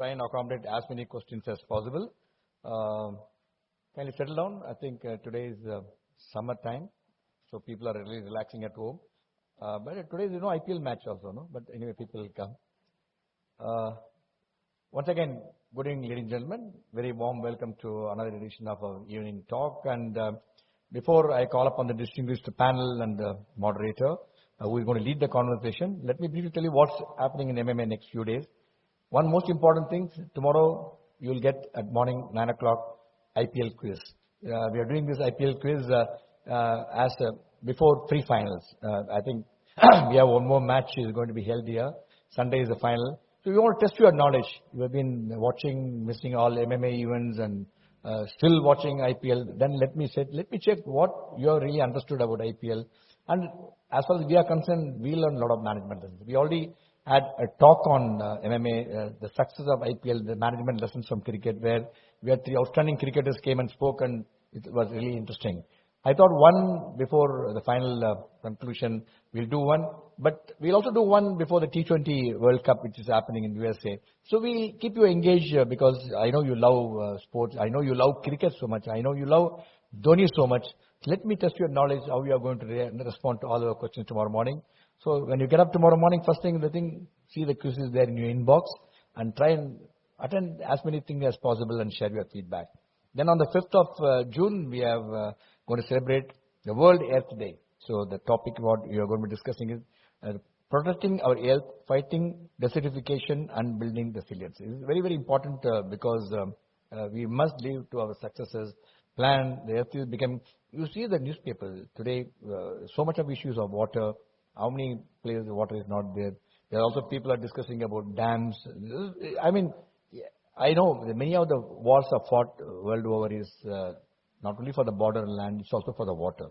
try and accommodate as many questions as possible. Can you settle down? I think today is summer time, so people are really relaxing at home. But today is IPL match also, no? But anyway, people will come. Once again, good evening, ladies and gentlemen. Very warm welcome to another edition of our evening talk. And before I call upon the distinguished panel and the moderator, who is going to lead the conversation, let me briefly tell you what's happening in MMA next few days. One most important thing, tomorrow you will get at morning 9 o'clock IPL quiz. We are doing this IPL quiz before three finals. I think we have one more match is going to be held here. Sunday is the final. So we want to test your knowledge. You have been missing all MMA events and still watching IPL. Then let me check what you have really understood about IPL. And as far as we are concerned, we learn a lot of management lessons. We already had a talk on MMA, the success of IPL, the management lessons from cricket, where we had three outstanding cricketers came and spoke, and it was really interesting. I thought one before the final conclusion, we'll do one, but we'll also do one before the T20 World Cup, which is happening in USA. So we'll keep you engaged because I know you love sports. I know you love cricket so much. I know you love Dhoni so much. Let me test your knowledge, how you are going to respond to all our questions tomorrow morning. So when you get up tomorrow morning, first thing, see the quizzes there in your inbox and try and attend as many things as possible and share your feedback. Then on the 5th of June, we have going to celebrate the World Earth Day. So the topic what we are going to be discussing is protecting our earth, fighting desertification and building resilience. It is very, very important because we must live to our successes. Plan, the earth is becoming, you see the newspapers today, so much of issues of water, how many places the water is not there. There are also people are discussing about dams. I mean, I know many of the wars are fought world over is not only for the border land, it's also for the water.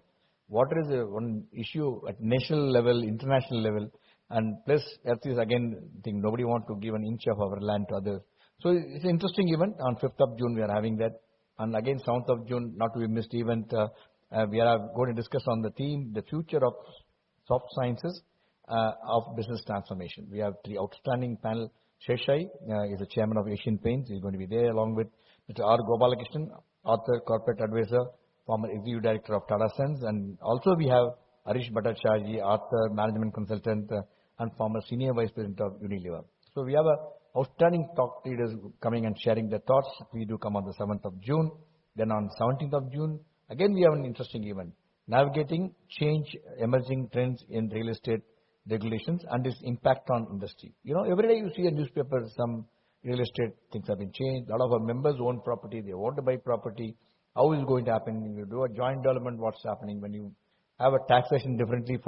Water is one issue at national level, international level, and plus earth is again, I think nobody wants to give an inch of our land to others. So it's an interesting event. On 5th of June, we are having that. And again, 7th of June, not to be missed event, we are going to discuss on the theme, the future of soft sciences of business transformation. We have three outstanding panel. Sheshai is the chairman of Asian Paints. He's going to be there along with Mr. R. Gopalakrishnan, author, corporate advisor, former executive director of Tata Sons. And also we have Harish Bhattacharya, author, management consultant, and former senior vice president of Unilever. So we have outstanding thought leaders coming and sharing their thoughts. We do come on the 7th of June. Then on 17th of June, again we have an interesting event. Navigating change, emerging trends in real estate regulations and its impact on industry. Every day you see a newspaper, some real estate things have been changed. A lot of our members own property. They want to buy property. How is it going to happen? When you do a joint development, what's happening? When you have a taxation differently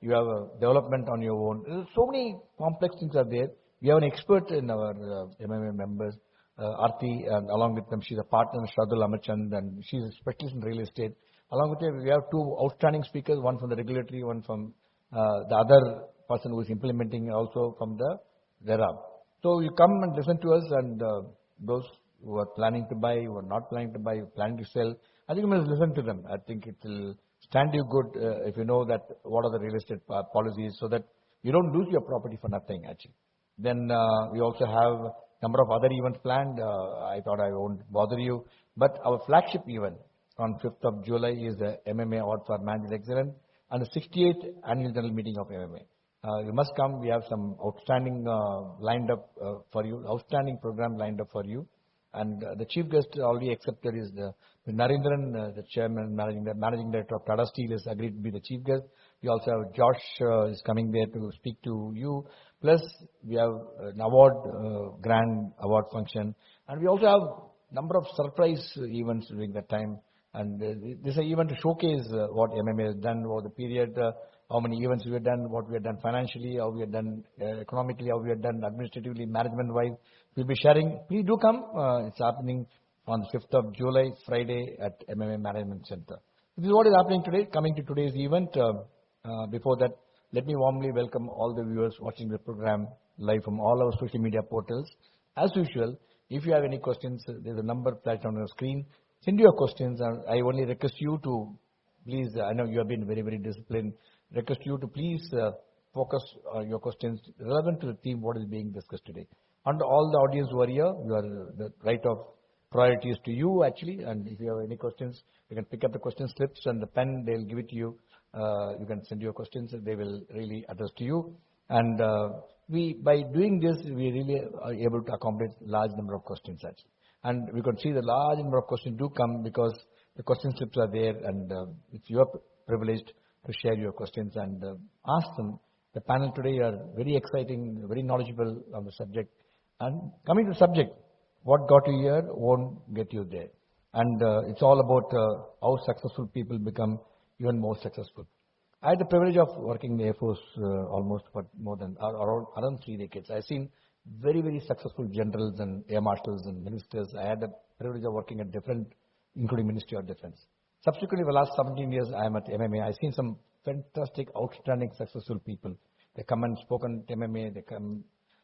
you have a development on your own. There's so many complex things are there. We have an expert in our MMA members, Arti, and along with them, she's a partner, Shradul Amachand, and she's a specialist in real estate. Along with her, we have two outstanding speakers, one from the regulatory, one from the other person who is implementing, also from the RERA. So you come and listen to us, and those who are planning to buy, who are not planning to buy, planning to sell, I think you must listen to them. I think it will stand you good if you know that what are the real estate policies, so that you don't lose your property for nothing actually. Then we also have a number of other events planned. I thought I won't bother you, but our flagship event on 5th of July is the MMA Award for Managerial Excellence and the 68th Annual General Meeting of MMA. You must come. We have some outstanding lined up for you, outstanding program lined up for you. And the chief guest already accepted is the Narendran, the chairman, managing director of Tata Steel, has agreed to be the chief guest. We also have Josh is coming there to speak to you. Plus, we have an award, grand award function. And we also have a number of surprise events during that time. And this is an event to showcase what MMA has done over the period, how many events we have done, what we have done financially, how we have done economically, how we have done administratively, management-wise. We'll be sharing. Please do come. It's happening on the 5th of July, Friday at MMA Management Center. This is what is happening today. Coming to today's event. Before that, let me warmly welcome all the viewers watching the program live from all our social media portals. As usual, if you have any questions, there's a number flashed on your screen. Send your questions, and I only request you to please, I know you have been very, very disciplined, request you to please focus your questions relevant to the theme what is being discussed today. And all the audience who are here, the right of priority is to you actually. And if you have any questions, you can pick up the question slips and the pen. They'll give it to you. You can send your questions. They will really address to you. And by doing this, we really are able to accommodate large number of questions actually. And we can see the large number of questions do come because the question slips are there, and it's your privileged to share your questions and ask them. The panel today are very exciting, very knowledgeable on the subject. And coming to the subject, what got you here won't get you there. And it's all about how successful people become even more successful. I had the privilege of working in the Air Force almost for more than around 3 decades. I've seen very, very successful generals and air marshals and ministers. I had the privilege of working at different, including Ministry of Defense. Subsequently, for the last 17 years, I am at MMA. I've seen some fantastic, outstanding, successful people. They come and spoken at MMA. They come.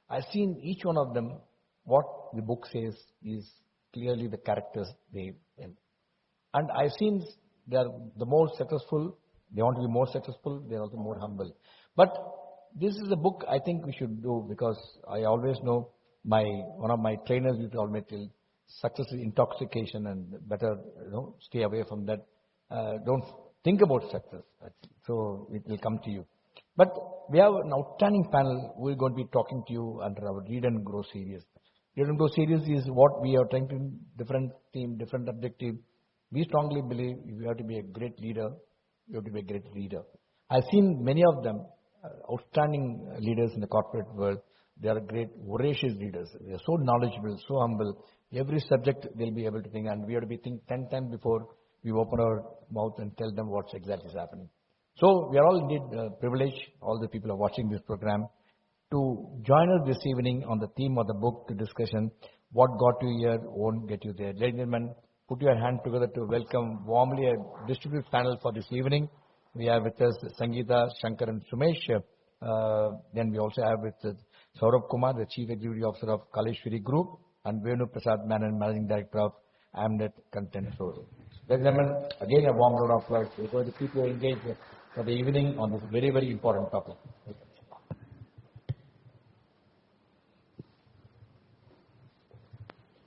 I've seen each one of them. What the book says is clearly the characters they in. And I've seen they are the more successful. They want to be more successful. They're also more humble. But this is a book I think we should do because I always know one of my trainers used to always tell success is intoxication and better stay away from that. Don't think about success. So it will come to you. But we have an outstanding panel. We're going to be talking to you under our Read and Grow series. Read and Grow series is what we are trying to different theme, different objective. We strongly believe if you have to be a great leader, you have to be a great reader. I've seen many of them, outstanding leaders in the corporate world. They are great, voracious leaders. They are so knowledgeable, so humble. Every subject they'll be able to think, and we have to be think 10 times before we open our mouth and tell them what's exactly is happening. So we are all indeed privileged, all the people who are watching this program, to join us this evening on the theme of the book discussion, What Got You Here Won't Get You There. Ladies and gentlemen, put your hand together to welcome warmly a distributed panel for this evening. We have with us Sangeeta, Shankar and Sumesh. Then we also have with us Saurabh Kumar, the Chief Executive Officer of Kaleshwari Group, and Venu Prasad Menon, Managing Director of Amnet Content Source. Ladies and gentlemen, again a warm round of applause. We're going to keep you engaged for the evening on this very, very important topic.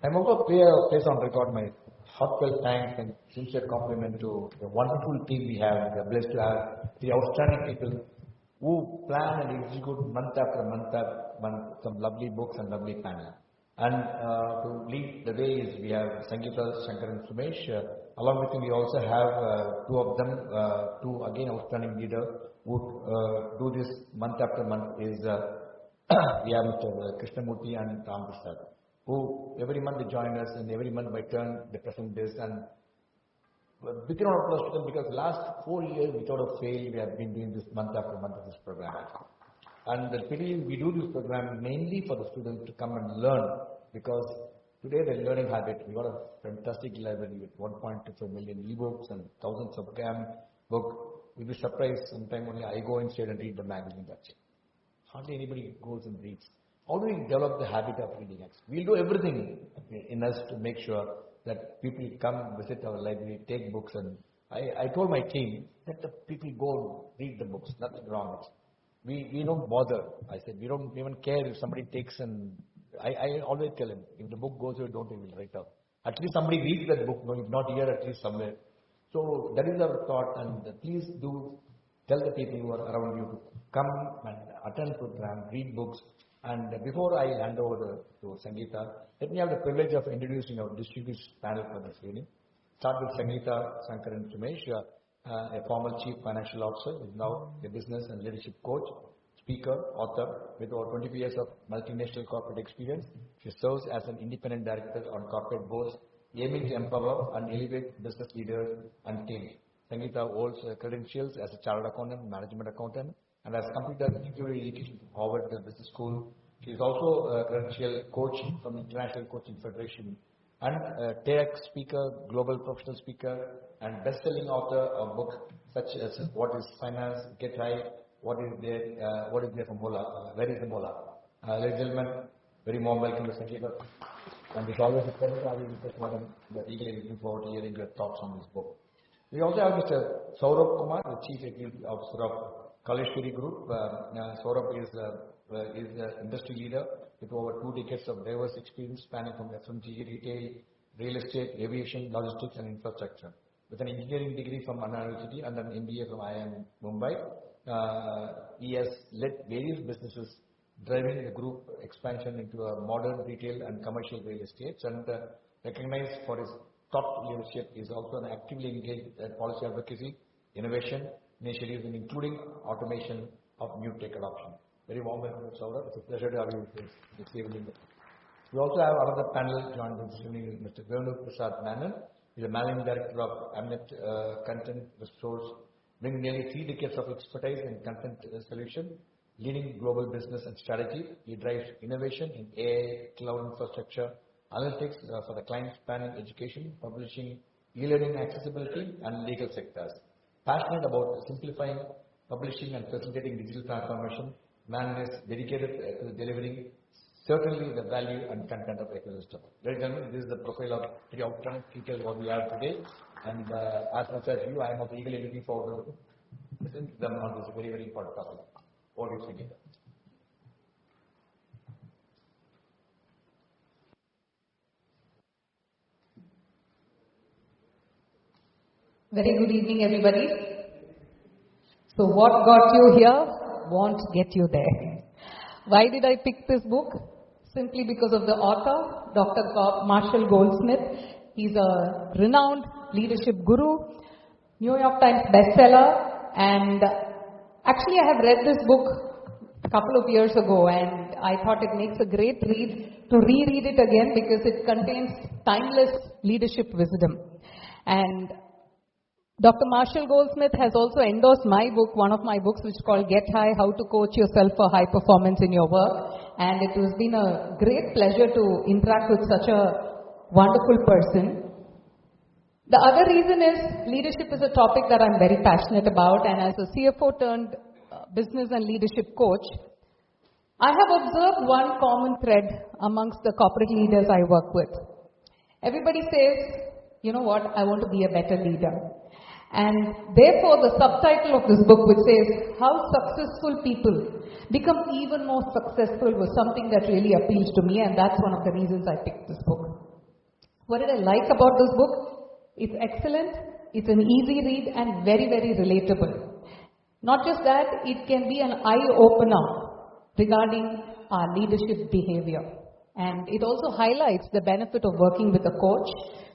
I'm also place on record my heartfelt thanks and sincere compliment to the wonderful team we have. We are blessed to have the outstanding people who plan and execute month after month some lovely books and lovely panel. And to lead the way is we have Sangeeta, Shankar and Sumesh. Along with him we also have two of them, two again outstanding leaders who do this month after month is we have Mr. Krishnamurti and Ram Prasad, who every month they join us and every month by turn they present this. And big round of applause to them because last 4 years without a fail we have been doing this month after month of this program. And we do this program mainly for the students to come and learn because today the learning habit, we got a fantastic library with 1.25 million ebooks and thousands of book. You'll be surprised sometime only I go inside and read the magazine. That's it. Hardly anybody goes and reads. How do we develop the habit of reading? We'll do everything in us to make sure that people come visit our library, take books, and I told my team that the people go read the books, nothing wrong. We don't bother. I said, we don't even care if somebody takes and I always tell them, if the book goes, don't even write up. At least somebody reads that book, no, if not here, at least somewhere. So that is our thought, and please do tell the people who are around you to come and attend program, read books. And before I hand over to Sangeeta, let me have the privilege of introducing our distinguished panel for this evening. Start with Sangeeta, Shankar and Sumesh, a former Chief Financial Officer, is now a business and leadership coach, speaker, author, with over 25 years of multinational corporate experience. She serves as an independent director on corporate boards, aiming to empower and elevate business leaders and teams. Sangeeta holds credentials as a chartered accountant, management accountant, and has completed executive education from Harvard Business School. She is also a credential coach from the International Coaching Federation and a TEDx speaker, global professional speaker, and best-selling author of books such as What is Finance, Get High, What is there for Mola, Where is the Mola? Ladies and gentlemen, very warm welcome to Sangeeta. And it's always a pleasure to have you with us, madam. We are eagerly looking forward to hearing your thoughts on this book. We also have Mr. Saurabh Kumar, the Chief Executive Officer of Kaleshwari Group. Saurabh is is an industry leader with over 2 decades of diverse experience spanning from FMCG, retail, real estate, aviation, logistics and infrastructure. With an engineering degree from Anna University and an MBA from IIM Mumbai, he has led various businesses, driving the group expansion into a modern retail and commercial real estate, and recognized for his thought leadership. Is also an actively engaged in policy advocacy, innovation initiatives, including automation of new tech adoption. Very warm welcome, Saurabh. It's a pleasure to have you this evening. We also have another panel joined this evening, Mr. Venu Prasad Menon. He is a managing director of Amnet Content Resource, bringing nearly 3 decades of expertise in content solution, leading global business and strategy. He drives innovation in AI, cloud infrastructure, analytics for the client spanning education, publishing, e-learning accessibility, and legal sectors. Passionate about simplifying, publishing, and facilitating digital transformation, man is dedicated to delivering certainly the value and content of ecosystem. Ladies and gentlemen, this is the profile of 3 out of 10 teachers what we have today, and as much as you, I am also eagerly looking forward to listening to them on this very, very important topic. Over to you. Very good evening, everybody. So what got you here won't get you there. Why did I pick this book? Simply because of the author, Dr. Marshall Goldsmith. He's a renowned leadership guru, New York Times bestseller, and actually I have read this book a couple of years ago, and I thought it makes a great read to reread it again because it contains timeless leadership wisdom. And Dr. Marshall Goldsmith has also endorsed my book, one of my books, which is called Get High, How to Coach Yourself for High Performance in Your Work. And it has been a great pleasure to interact with such a wonderful person. The other reason is leadership is a topic that I'm very passionate about, and as a CFO turned business and leadership coach, I have observed one common thread amongst the corporate leaders I work with. Everybody says, you know what, I want to be a better leader. And therefore the subtitle of this book, which says how successful people become even more successful, was something that really appeals to me, and that's one of the reasons I picked this book. What did I like about this book? It's excellent, it's an easy read and very, very relatable. Not just that, it can be an eye-opener regarding our leadership behavior. And it also highlights the benefit of working with a coach.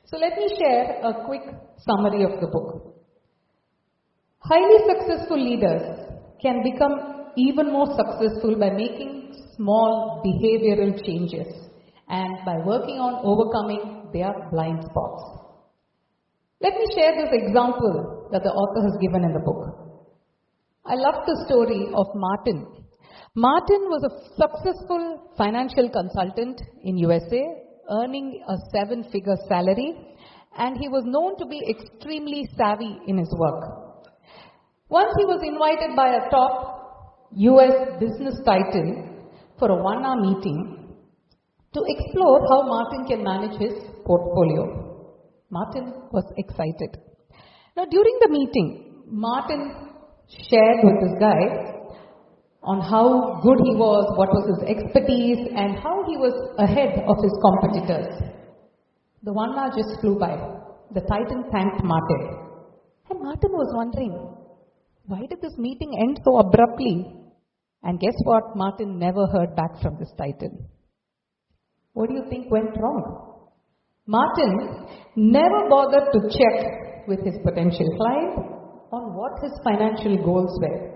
So let me share a quick summary of the book. Highly successful leaders can become even more successful by making small behavioral changes and by working on overcoming their blind spots. Let me share this example that the author has given in the book. I love the story of Martin. Martin was a successful financial consultant in USA, earning a 7-figure salary, and he was known to be extremely savvy in his work. Once he was invited by a top US business titan for a 1-hour meeting to explore how Martin can manage his portfolio. Martin was excited. Now during the meeting, Martin shared with this guy on how good he was, what was his expertise, and how he was ahead of his competitors. The 1 hour just flew by. The titan thanked Martin. And Martin was wondering, why did this meeting end so abruptly? And guess what? Martin never heard back from this titan. What do you think went wrong? Martin never bothered to check with his potential client on what his financial goals were,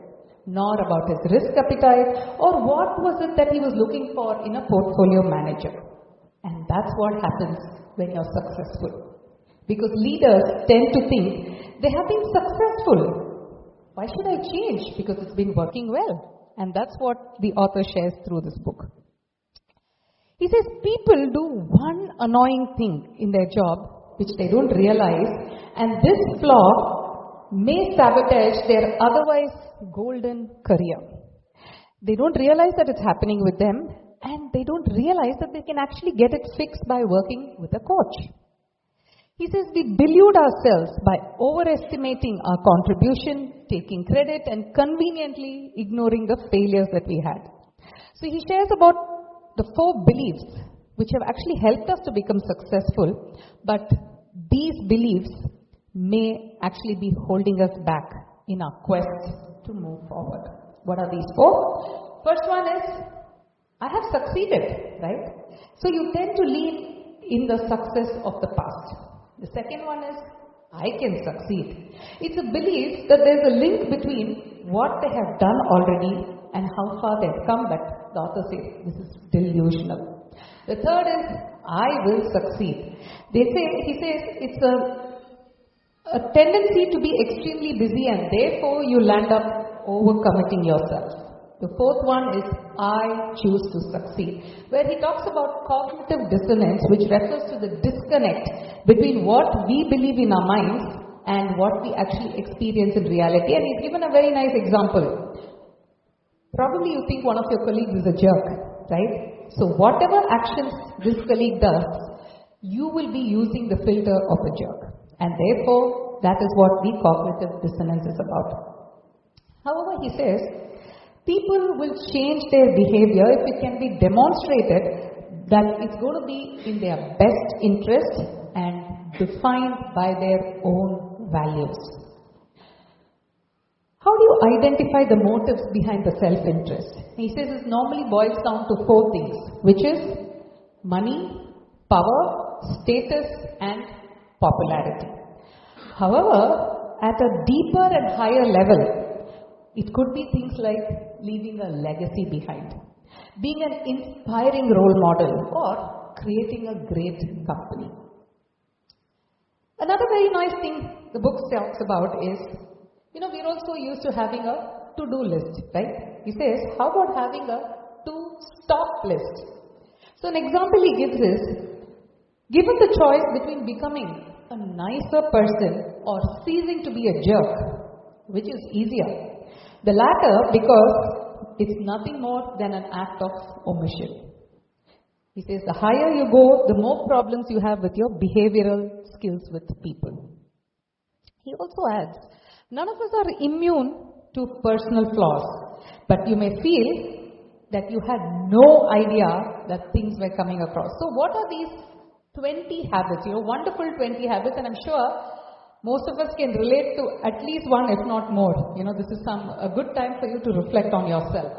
nor about his risk appetite, or what was it that he was looking for in a portfolio manager. And that's what happens when you're successful. Because leaders tend to think they have been successful. Why should I change? Because it's been working well. And that's what the author shares through this book. He says people do one annoying thing in their job which they don't realize, and this flaw may sabotage their otherwise golden career. They don't realize that it's happening with them, and they don't realize that they can actually get it fixed by working with a coach. He says we delude ourselves by overestimating our contribution, taking credit, and conveniently ignoring the failures that we had. So he shares about the 4 beliefs which have actually helped us to become successful, but these beliefs may actually be holding us back in our quest to move forward. What are these 4? First one is, I have succeeded, right? So you tend to lean in the success of the past. The second one is, I can succeed. It's a belief that there's a link between what they have done already and how far they've come, but the author says this is delusional. The third is, I will succeed. He says it's a tendency to be extremely busy and therefore you land up overcommitting yourself. The fourth one is, I choose to succeed, where he talks about cognitive dissonance, which refers to the disconnect between what we believe in our minds and what we actually experience in reality. And he's given a very nice example. Probably you think one of your colleagues is a jerk, right? So whatever actions this colleague does, you will be using the filter of a jerk. And therefore, that is what the cognitive dissonance is about. However, he says, people will change their behavior if it can be demonstrated that it's going to be in their best interest and defined by their own values. How do you identify the motives behind the self-interest? He says it normally boils down to 4 things, which is money, power, status, and popularity. However, at a deeper and higher level, it could be things like leaving a legacy behind, being an inspiring role model, or creating a great company. Another very nice thing the book talks about is, we're also used to having a to-do list, right? He says, how about having a to-stop list? So an example he gives is, given the choice between becoming a nicer person or ceasing to be a jerk, which is easier? The latter, because it's nothing more than an act of omission. He says the higher you go, the more problems you have with your behavioral skills with people. He also adds, none of us are immune to personal flaws, but you may feel that you had no idea that things were coming across. So what are these 20 habits? Wonderful 20 habits, and I'm sure most of us can relate to at least one, if not more. This is a good time for you to reflect on yourself.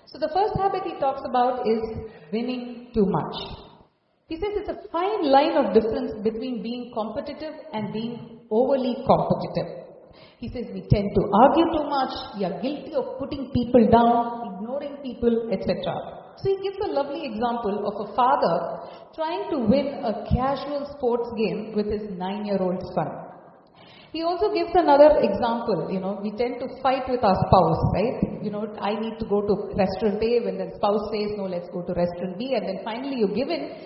So the first habit he talks about is winning too much. He says it's a fine line of difference between being competitive and being overly competitive. He says we tend to argue too much, we are guilty of putting people down, ignoring people, etc. So he gives a lovely example of a father trying to win a casual sports game with his 9-year-old son. He also gives another example, we tend to fight with our spouse, right? I need to go to restaurant A, when the spouse says, no, let's go to restaurant B, and then finally you give in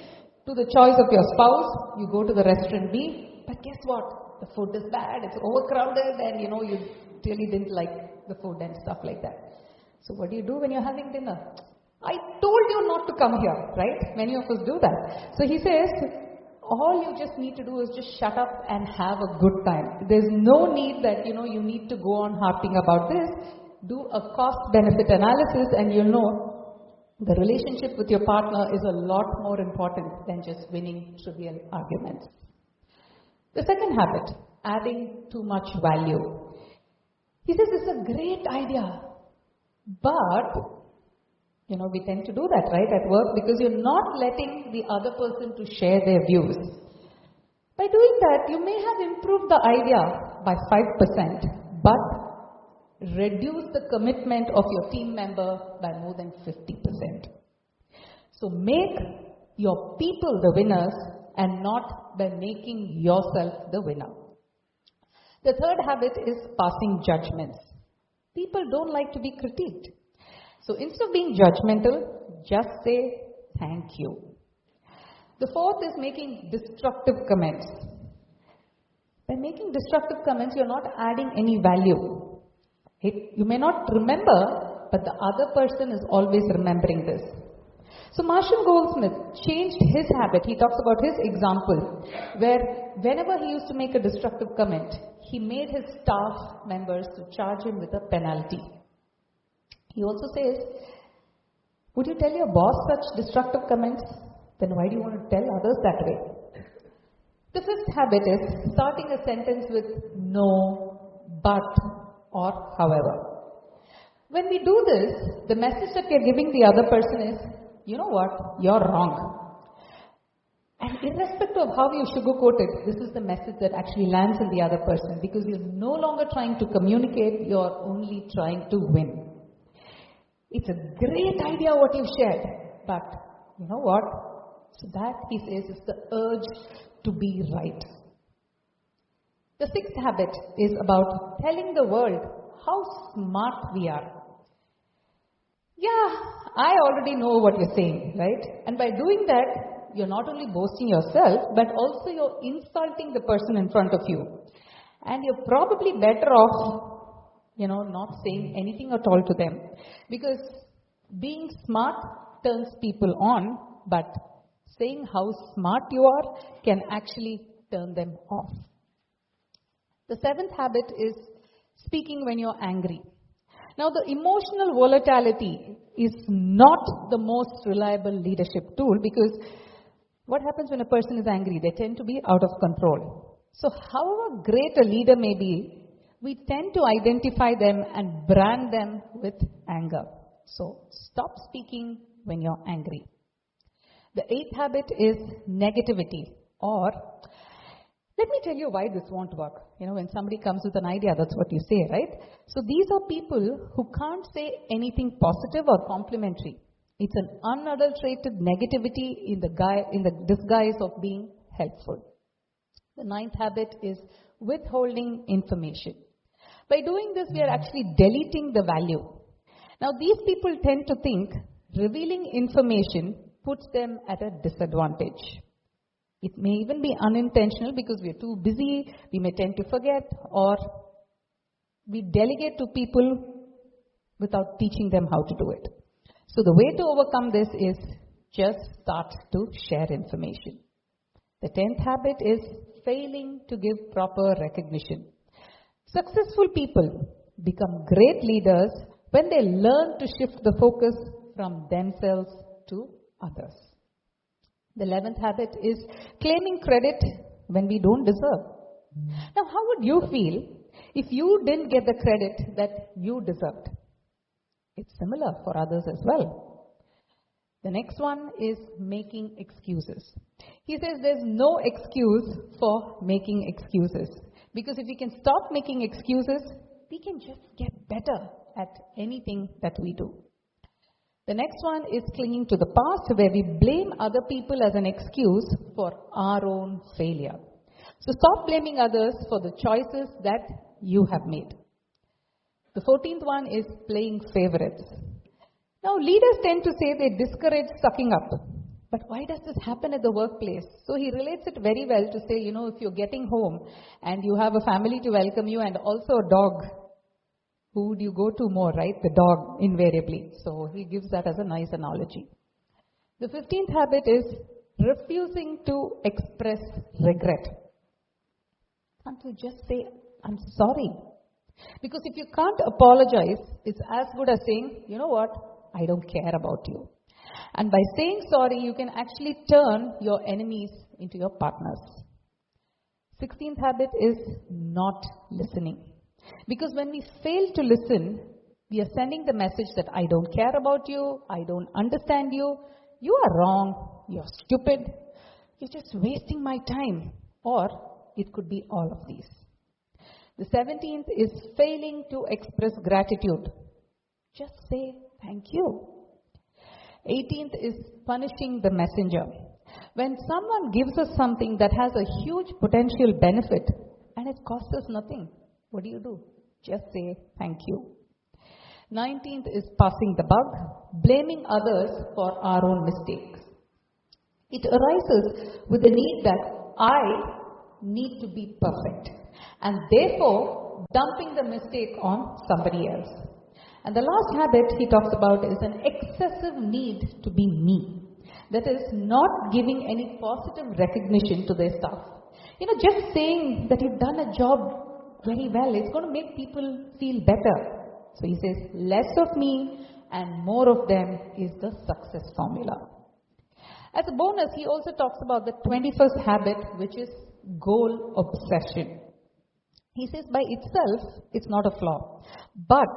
to the choice of your spouse, you go to the restaurant B, but guess what? The food is bad, it's overcrowded, and you really didn't like the food and stuff like that. So what do you do when you're having dinner? I told you not to come here, right? Many of us do that. So he says, all you just need to do is just shut up and have a good time. There's no need that, you need to go on harping about this. Do a cost-benefit analysis and you'll know the relationship with your partner is a lot more important than just winning trivial arguments. The second habit, adding too much value. He says it's a great idea, but we tend to do that, right, at work, because you're not letting the other person to share their views. By doing that, you may have improved the idea by 5%, but reduce the commitment of your team member by more than 50%. So make your people the winners and not by making yourself the winner. The third habit is passing judgments. People don't like to be critiqued. So instead of being judgmental, just say thank you. The fourth is making destructive comments. By making destructive comments, you're not adding any value. You may not remember, but the other person is always remembering this. So Marshall Goldsmith changed his habit. He talks about his example, where whenever he used to make a destructive comment, he made his staff members to charge him with a penalty. He also says, Would you tell your boss such destructive comments? Then why do you want to tell others that way? The fifth habit is starting a sentence with no, but, or however. When we do this, the message that we are giving the other person is, you know what, you're wrong. And irrespective of how you sugarcoat it, this is the message that actually lands in the other person, because you're no longer trying to communicate, you're only trying to win. It's a great idea what you've shared, but you know what? So that, he says, is the urge to be right. The sixth habit is about telling the world how smart we are. Yeah, I already know what you're saying, right? And by doing that, you're not only boasting yourself, but also you're insulting the person in front of you. And you're probably better off, not saying anything at all to them. Because being smart turns people on, but saying how smart you are can actually turn them off. The seventh habit is speaking when you're angry. Now, the emotional volatility is not the most reliable leadership tool, because what happens when a person is angry? They tend to be out of control. So, however great a leader may be, we tend to identify them and brand them with anger. So, stop speaking when you're angry. The eighth habit is negativity, or let me tell you why this won't work. When somebody comes with an idea, that's what you say, right? So these are people who can't say anything positive or complimentary. It's an unadulterated negativity in the disguise of being helpful. The ninth habit is withholding information. By doing this, we are actually deleting the value. Now, these people tend to think revealing information puts them at a disadvantage. It may even be unintentional because we are too busy, we may tend to forget, or we delegate to people without teaching them how to do it. So the way to overcome this is just start to share information. The 10th habit is failing to give proper recognition. Successful people become great leaders when they learn to shift the focus from themselves to others. The 11th habit is claiming credit when we don't deserve. Now, how would you feel if you didn't get the credit that you deserved? It's similar for others as well. The next one is making excuses. He says there's no excuse for making excuses. Because if we can stop making excuses, we can just get better at anything that we do. The next one is clinging to the past, where we blame other people as an excuse for our own failure. So stop blaming others for the choices that you have made. The 14th one is playing favorites. Now, leaders tend to say they discourage sucking up. But why does this happen at the workplace? So he relates it very well to say, if you're getting home and you have a family to welcome you and also a dog, who would you go to more, right? The dog, invariably. So he gives that as a nice analogy. The 15th habit is refusing to express regret. Can't you just say, I'm sorry? Because if you can't apologize, it's as good as saying, you know what? I don't care about you. And by saying sorry, you can actually turn your enemies into your partners. 16th habit is not listening. Because when we fail to listen, we are sending the message that I don't care about you, I don't understand you, you are wrong, you're stupid, you're just wasting my time. Or it could be all of these. The 17th is failing to express gratitude. Just say thank you. 18th is punishing the messenger. When someone gives us something that has a huge potential benefit and it costs us nothing, what do? Just say thank you. 19th is passing the buck, blaming others for our own mistakes. It arises with the need that I need to be perfect, and therefore dumping the mistake on somebody else. And the last habit he talks about is an excessive need to be me. That is, not giving any positive recognition to their staff. Just saying that you've done a job very well, it's going to make people feel better. So he says, less of me and more of them is the success formula. As a bonus, he also talks about the 21st habit, which is goal obsession. He says by itself, it's not a flaw, but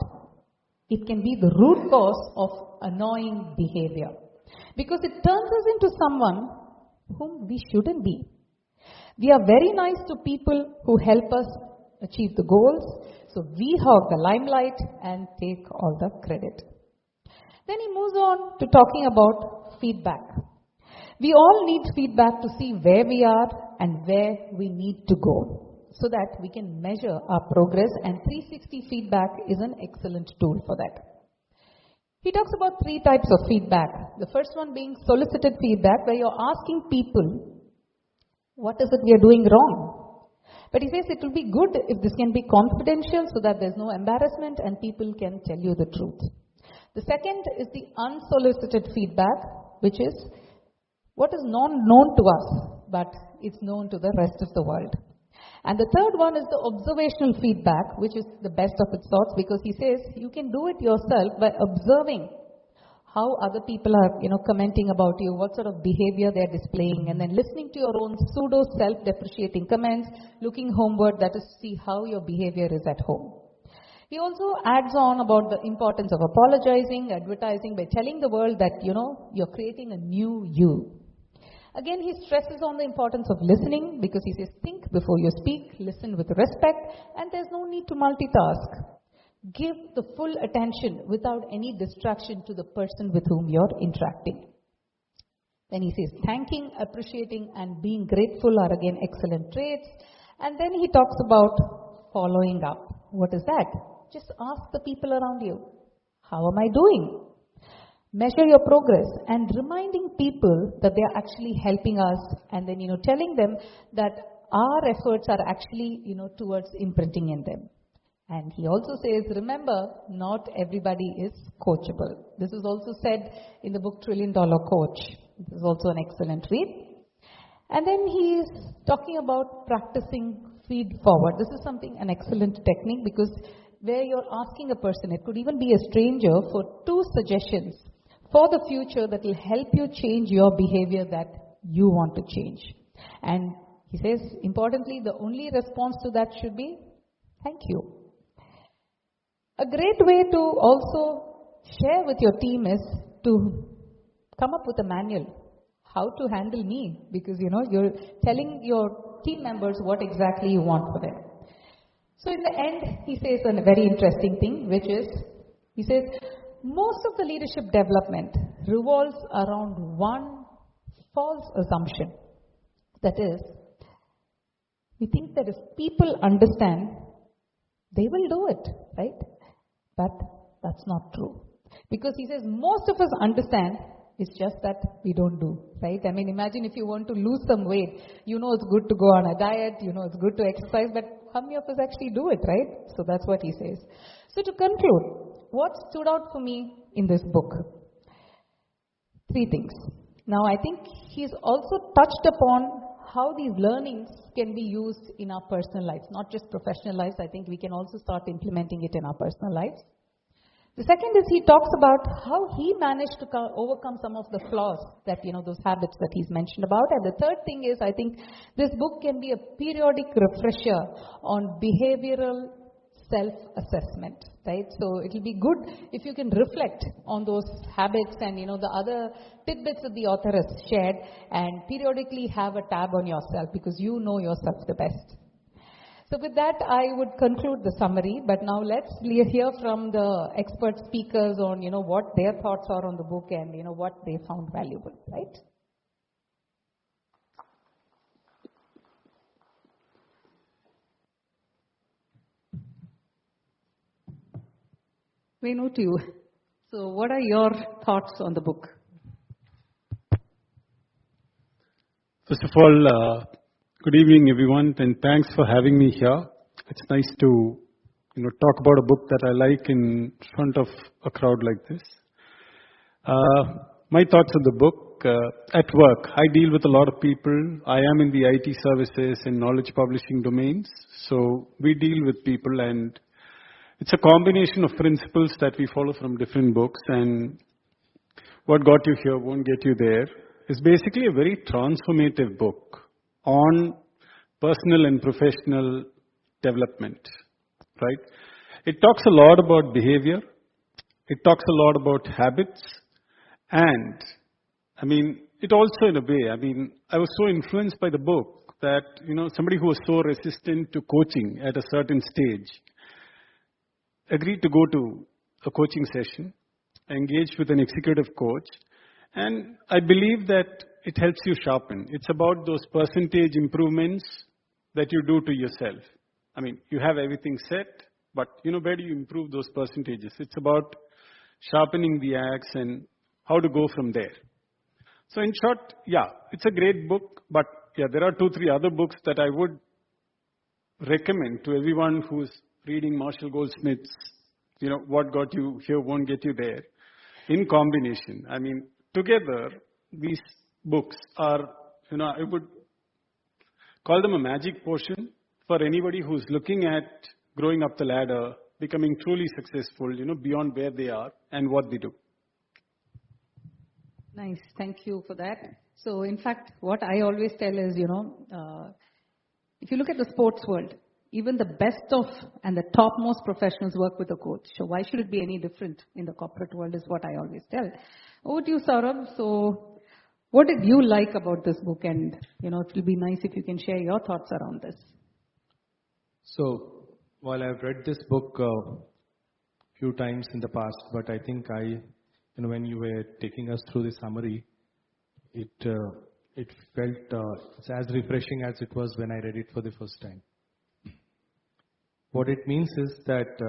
it can be the root cause of annoying behavior because it turns us into someone whom we shouldn't be. We are very nice to people who help us achieve the goals, so we hog the limelight and take all the credit. Then he moves on to talking about feedback. We all need feedback to see where we are and where we need to go so that we can measure our progress, and 360 feedback is an excellent tool for that. He talks about 3 types of feedback. The first one being solicited feedback, where you're asking people, what is it we are doing wrong? But he says it will be good if this can be confidential so that there's no embarrassment and people can tell you the truth. The second is the unsolicited feedback, which is what is known to us, but it's known to the rest of the world. And the third one is the observational feedback, which is the best of its sorts, because he says you can do it yourself by observing how other people are, commenting about you, what sort of behavior they're displaying, and then listening to your own pseudo self-depreciating comments, looking homeward, that is to see how your behavior is at home. He also adds on about the importance of apologizing, advertising, by telling the world that, you're creating a new you. Again, he stresses on the importance of listening because he says, think before you speak, listen with respect, and there's no need to multitask. Give the full attention without any distraction to the person with whom you're interacting. Then he says, thanking, appreciating, and being grateful are again excellent traits. And then he talks about following up. What is that? Just ask the people around you, how am I doing? Measure your progress and reminding people that they are actually helping us, and then, telling them that our efforts are actually, towards imprinting in them. And he also says, remember, not everybody is coachable. This is also said in the book $1 Trillion Coach. This is also an excellent read. And then he is talking about practicing feed forward. This is an excellent technique, because where you're asking a person, it could even be a stranger, for 2 suggestions for the future that will help you change your behavior that you want to change. And he says, importantly, the only response to that should be, thank you. A great way to also share with your team is to come up with a manual, how to handle me, because, you're telling your team members what exactly you want for them. So in the end, he says a very interesting thing, which is, he says, most of the leadership development revolves around one false assumption. That is, we think that if people understand, they will do it, right? But that's not true. Because he says most of us understand, it's just that we don't do, right? I mean, imagine if you want to lose some weight, it's good to go on a diet, it's good to exercise, but how many of us actually do it, right? So that's what he says. So to conclude, what stood out for me in this book? 3 things. Now, I think he's also touched upon how these learnings can be used in our personal lives, not just professional lives. I think we can also start implementing it in our personal lives. The second is he talks about how he managed to overcome some of the flaws that, those habits that he's mentioned about. And the third thing is, I think this book can be a periodic refresher on behavioral self-assessment, right? So it will be good if you can reflect on those habits and, the other tidbits that the author has shared, and periodically have a tab on yourself, because you know yourself the best. So with that, I would conclude the summary, but now let's hear from the expert speakers on, what their thoughts are on the book and, what they found valuable, right? Venu, to you. So what are your thoughts on the book? First of all, good evening, everyone, and thanks for having me here. It's nice to, talk about a book that I like in front of a crowd like this. My thoughts on the book. At work, I deal with a lot of people. I am in the IT services and knowledge publishing domains. So we deal with people, and It's a combination of principles that we follow from different books, and what got you here won't get you there. It's basically a very transformative book on personal and professional development, right? It talks a lot about behavior. It talks a lot about habits. And, it also in a way, I was so influenced by the book that, somebody who was so resistant to coaching at a certain stage agreed to go to a coaching session, engaged with an executive coach, and I believe that it helps you sharpen. It's about those percentage improvements that you do to yourself. You have everything set, but where do you improve those percentages? It's about sharpening the axe and how to go from there. So in short, it's a great book, but there are 2-3 other books that I would recommend to everyone who's reading Marshall Goldsmith's, what got you here won't get you there, in combination. Together, these books are, I would call them a magic potion for anybody who's looking at growing up the ladder, becoming truly successful, beyond where they are and what they do. Nice. Thank you for that. So, in fact, what I always tell is, if you look at the sports world, even the best of and the topmost professionals work with a coach. So why should it be any different in the corporate world is what I always tell. Over to you, Saurabh. So what did you like about this book? And, it will be nice if you can share your thoughts around this. So while I've read this book a few times in the past, but I think when you were taking us through the summary, it felt it's as refreshing as it was when I read it for the first time. What it means is that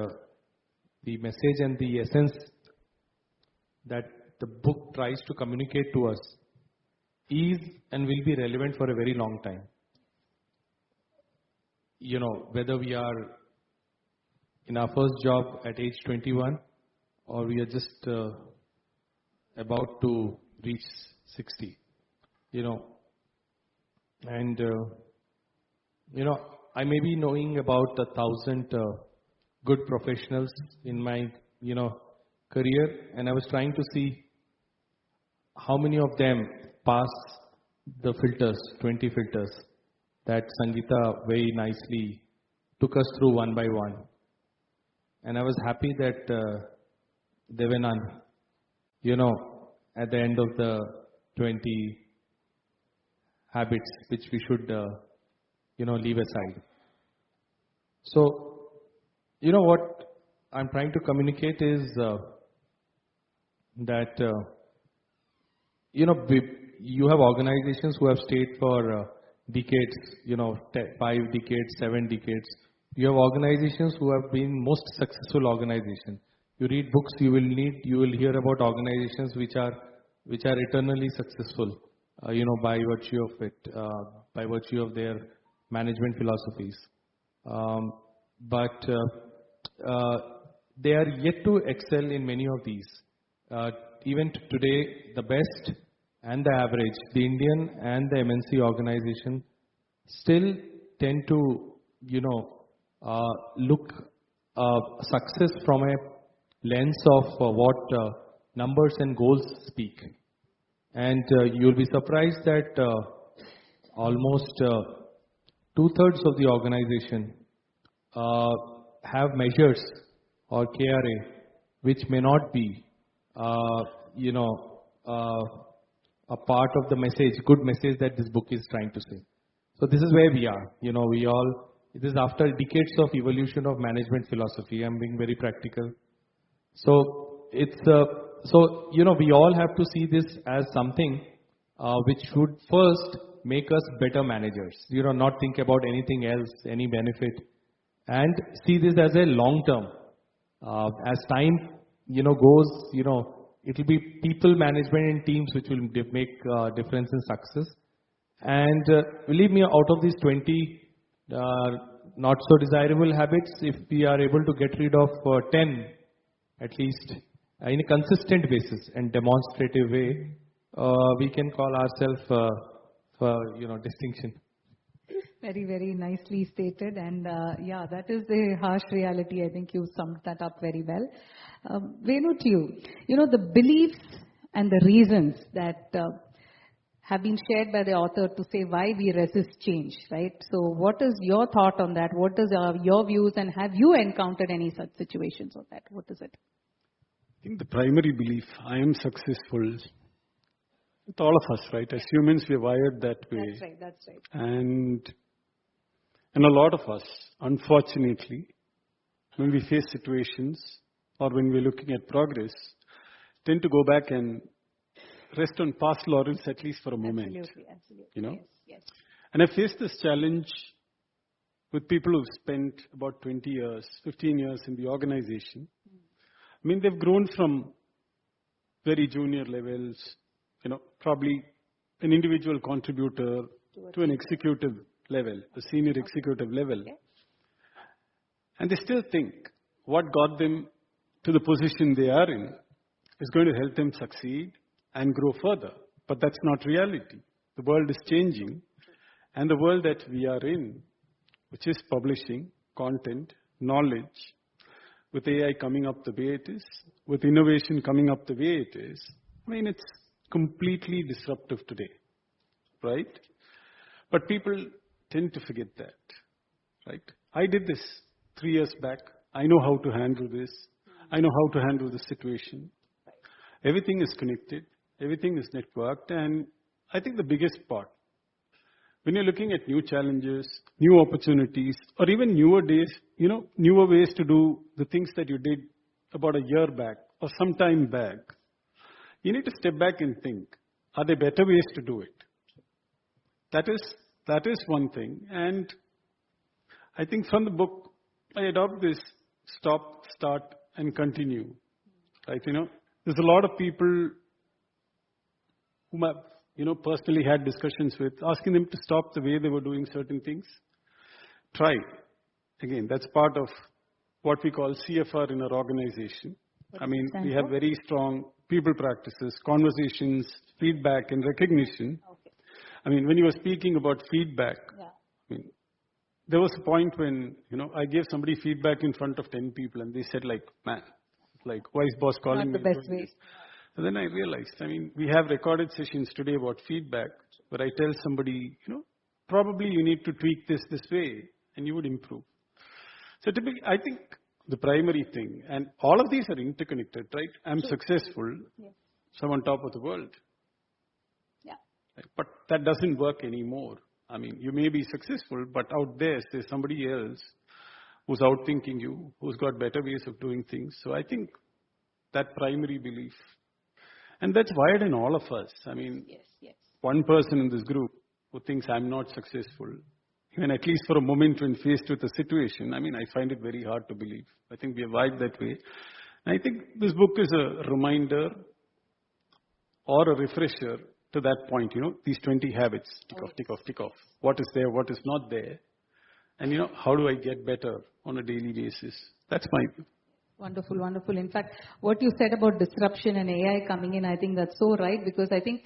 the message and the essence that the book tries to communicate to us is and will be relevant for a very long time. Whether we are in our first job at age 21 or we are just about to reach 60, and I may be knowing about 1,000 good professionals in my, career, and I was trying to see how many of them pass the filters, 20 filters, that Sangeeta very nicely took us through one by one. And I was happy that there were none, at the end of the 20 habits which we should leave aside. So, what I'm trying to communicate is that, you have organizations who have stayed for decades, 5 decades, 7 decades. You have organizations who have been most successful organizations. You read books, you will hear about organizations which are eternally successful, by virtue of it, by virtue of their management philosophies. But they are yet to excel in many of these. Even today, the best and the average, the Indian and the MNC organization still tend to, look success from a lens of what numbers and goals speak. And you'll be surprised that almost 2/3 of the organization have measures or KRA which may not be, a part of the message, good message that this book is trying to say. So this is where we are. It is after decades of evolution of management philosophy. I'm being very practical. So it's, we all have to see this as something which should first make us better managers. Not think about anything else, any benefit, and see this as a long term. As time, goes, it will be people management and teams which will make difference in success. And believe me, out of these 20 not so desirable habits, if we are able to get rid of 10, at least in a consistent basis and demonstrative way, we can call ourselves for distinction. Very, very nicely stated. And yeah, that is the harsh reality. I think you summed that up very well. Venu, to you. You know, the beliefs and the reasons that have been shared by the author to say why we resist change, right? So what is your thought on that? What is your views, and have you encountered any such situations on that? What is it? I think the primary belief, I am successful, with all of us, right? As humans, we're wired that way. That's right, that's right. And a lot of us, unfortunately, when we face situations or when we're looking at progress, tend to go back and rest on past laurels, at least for a moment. Absolutely, absolutely. You know? Yes, yes. And I faced this challenge with people who've spent about 20 years, 15 years in the organization. I mean, they've grown from very junior levels, you know, probably an individual contributor to an executive level, a senior executive level. Okay. And they still think what got them to the position they are in is going to help them succeed and grow further. But that's not reality. The world is changing, and the world that we are in, which is publishing content, knowledge, with AI coming up the way it is, with innovation coming up the way it is, I mean, it's completely disruptive today, right? But people tend to forget that, right? I did this 3 years back. I know how to handle this. I know how to handle the situation. Everything is connected. Everything is networked. And I think the biggest part, when you're looking at new challenges, new opportunities, or even newer days, you know, newer ways to do the things that you did about a year back or some time back, you need to step back and think, are there better ways to do it? That is one thing. And I think from the book, I adopt this stop, start, and continue. Right? You know, there's a lot of people whom I've, you know, personally had discussions with, asking them to stop the way they were doing certain things. Try. Again, that's part of what we call CFR in our organization. I mean, we have very strong people practices, conversations, feedback, and recognition. Okay. I mean, when you were speaking about feedback, Yeah. I mean, there was a point when, you know, I gave somebody feedback in front of 10 people and they said like, man, like, why is boss calling me? Not the best way. And then I realized, I mean, we have recorded sessions today about feedback where I tell somebody, you know, probably you need to tweak this way and you would improve. So typically, I think the primary thing, and all of these are interconnected, right? I'm successful, Yes. so I'm on top of the world. Yeah. Right? But that doesn't work anymore. I mean, you may be successful, but out there's somebody else who's outthinking you, who's got better ways of doing things. So I think that primary belief, and that's wired in all of us. I mean, Yes, yes. one person in this group who thinks I'm not successful, even at least for a moment when faced with a situation, I mean, I find it very hard to believe. I think we are wired that way. And I think this book is a reminder or a refresher to that point, you know, these 20 habits, tick off, tick off, tick off. What is there, what is not there? And, you know, how do I get better on a daily basis? That's my... Wonderful, wonderful. In fact, what you said about disruption and AI coming in, I think that's so right, because I think,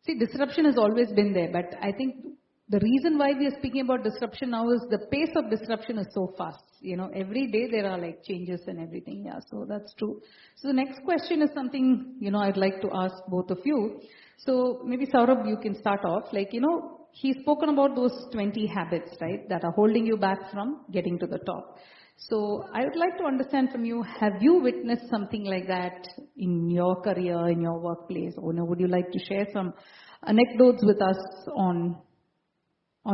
see, disruption has always been there, but I think the reason why we are speaking about disruption now is the pace of disruption is so fast. You know, every day there are like changes and everything. Yeah, so that's true. So the next question is something, you know, I'd like to ask both of you. So maybe Saurabh, you can start off. Like, you know, he's spoken about those 20 habits, right, that are holding you back from getting to the top. So I would like to understand from you, have you witnessed something like that in your career, in your workplace? Or would you like to share some anecdotes with us on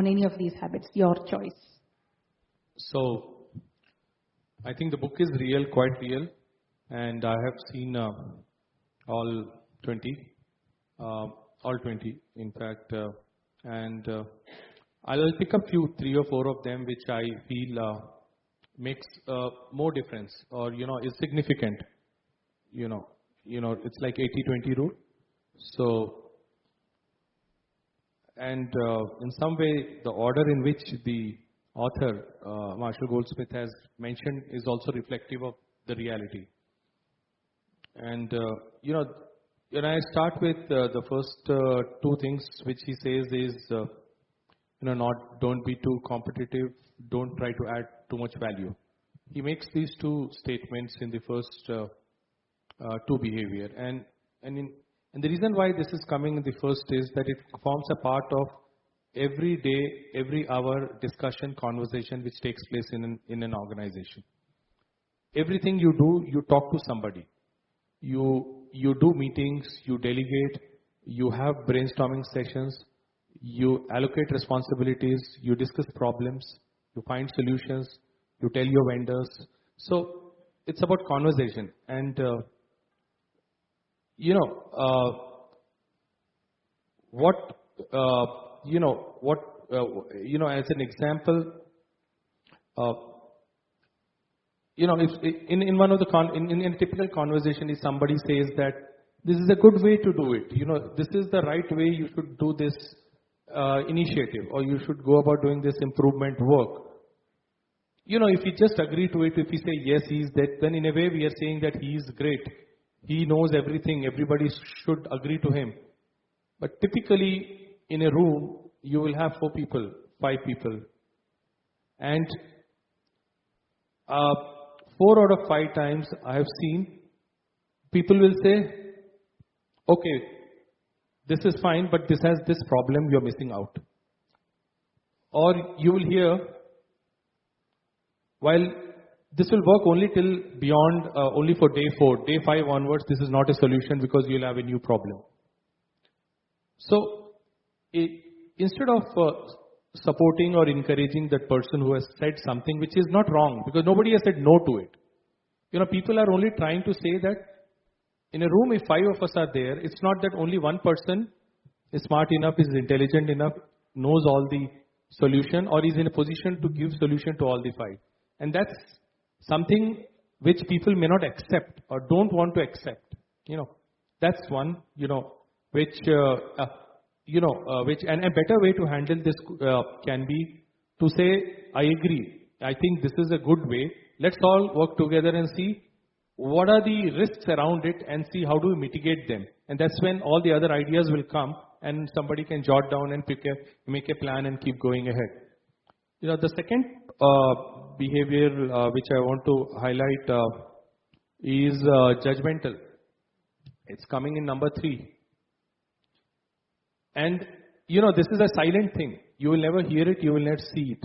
any of these habits, your choice? So, I think the book is real, quite real, and I have seen all 20, in fact, and I'll pick up 3 or 4 of them which I feel makes more difference, or you know, is significant. You know, it's like 80-20 rule. So. And in some way, the order in which the author, Marshall Goldsmith, has mentioned is also reflective of the reality. And, you know, when I start with the first 2 things which he says is don't be too competitive, don't try to add too much value. He makes these two statements in the first two behavior. And the reason why this is coming in the first is that it forms a part of every day, every hour discussion, conversation which takes place in an organization. Everything you do, you talk to somebody. You do meetings, you delegate, you have brainstorming sessions, you allocate responsibilities, you discuss problems, you find solutions, you tell your vendors. So it's about conversation. And as an example, if in one of the in a typical conversation, if somebody says that this is a good way to do it, this is the right way you should do this initiative, or you should go about doing this improvement work. If we just agree to it, if we say yes, he's that, then in a way we are saying that he is great. He knows everything. Everybody should agree to him. But typically in a room, you will have 4 people, 5 people. And 4 out of 5 times I have seen people will say, okay, this is fine, but this has this problem, you're missing out. Or you will hear, while this will work only till beyond, only for day 4, day 5 onwards, this is not a solution because you'll have a new problem. So, instead of supporting or encouraging that person who has said something which is not wrong, because nobody has said no to it. People are only trying to say that in a room, if 5 of us are there, it's not that only one person is smart enough, is intelligent enough, knows all the solution, or is in a position to give solution to all the 5. And that's something which people may not accept or don't want to accept. That's one, which and a better way to handle this can be to say, I agree. I think this is a good way. Let's all work together and see what are the risks around it and see how do we mitigate them. And that's when all the other ideas will come and somebody can jot down and make a plan and keep going ahead. The second behavior which I want to highlight is judgmental. It's coming in number 3. And this is a silent thing. You will never hear it, you will not see it.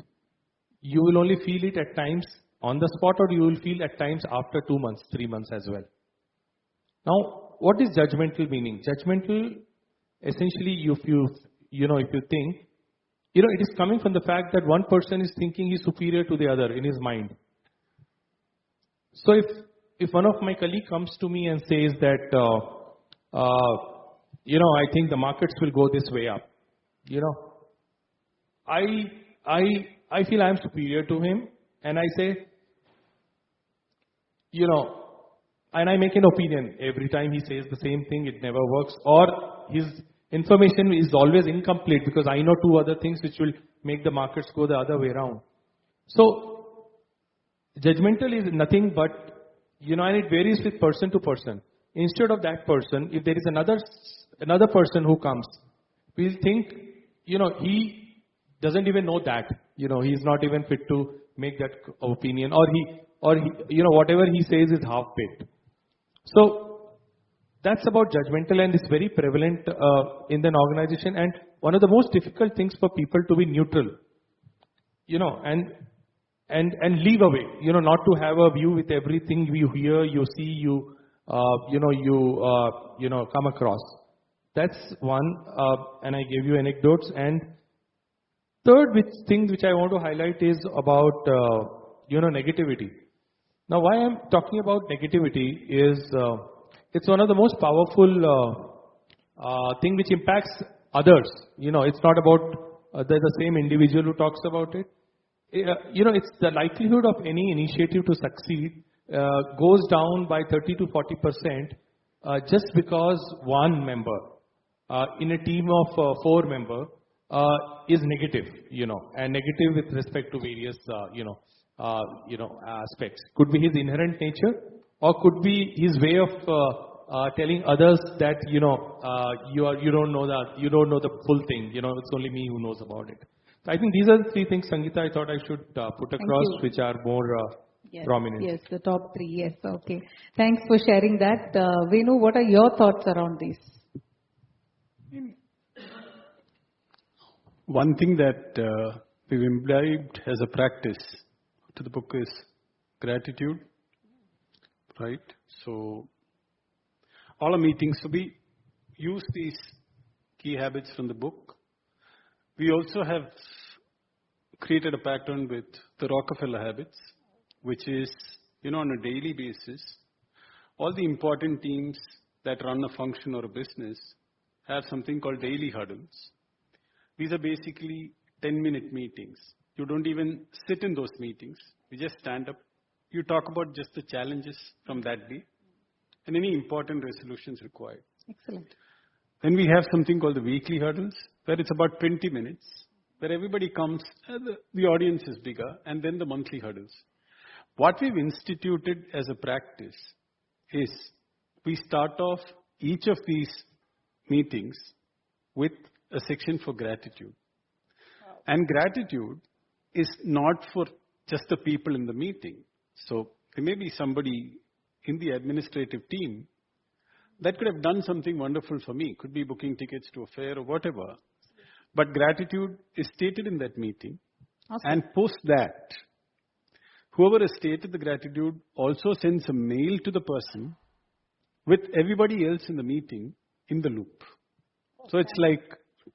You will only feel it at times on the spot, or you will feel at times after 2 months, 3 months as well. Now, what is judgmental meaning? Judgmental, essentially, if you think, it is coming from the fact that one person is thinking he is superior to the other in his mind. So if one of my colleague comes to me and says that, I think the markets will go this way up, I feel I am superior to him, and I say, and I make an opinion every time he says the same thing, it never works, or his information is always incomplete because I know 2 other things which will make the markets go the other way around. So, judgmental is nothing but, and it varies with person to person. Instead of that person, if there is another person who comes, we'll think, he doesn't even know that, he's not even fit to make that opinion, or he, whatever he says is half-baked. So, that's about judgmental, and it's very prevalent in an organization, and one of the most difficult things for people to be neutral, and leave away, not to have a view with everything you hear, you see, you come across. That's one, and I gave you anecdotes. And third thing which I want to highlight is about, negativity. Now, why I'm talking about negativity is, it's one of the most powerful thing which impacts others. It's not about the same individual who talks about it. It's the likelihood of any initiative to succeed goes down by 30 to 40% just because one member in a team of 4 members is negative, and negative with respect to various, aspects. Could be his inherent nature, or could be his way of telling others that you don't know the full thing. It's only me who knows about it. So I think these are the three things, Sangeeta, I thought I should put across, you. which are more Yes, prominent. yes, the top three. Yes, okay. Thanks for sharing that. Venu, what are your thoughts around this? One thing that we've imbibed as a practice to the book is gratitude, right? So all our meetings, so we use these key habits from the book. We also have created a pattern with the Rockefeller habits, which is, on a daily basis, all the important teams that run a function or a business have something called daily huddles. These are basically 10-minute meetings. You don't even sit in those meetings. You just stand up. You talk about just the challenges from that day and any important resolutions required. Excellent. Then we have something called the weekly huddles, where it's about 20 minutes, where everybody comes, the audience is bigger, and then the monthly huddles. What we've instituted as a practice is we start off each of these meetings with a section for gratitude. Wow. And gratitude is not for just the people in the meeting. So there may be somebody in the administrative team that could have done something wonderful for me. Could be booking tickets to a fair or whatever. But gratitude is stated in that meeting. Awesome. And post that, whoever has stated the gratitude also sends a mail to the person with everybody else in the meeting in the loop. So it's like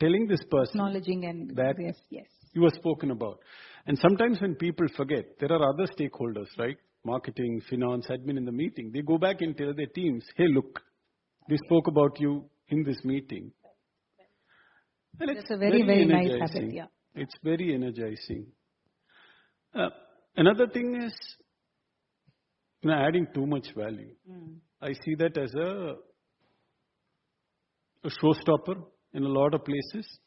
telling this person acknowledging and that yes. You were spoken about. And sometimes when people forget, there are other stakeholders, right? Marketing, finance, admin in the meeting. They go back and tell their teams, hey, look, we spoke about you in this meeting. And it's a very, very nice habit, yeah. It's very energizing. Another thing is adding too much value. I see that as a showstopper in a lot of places.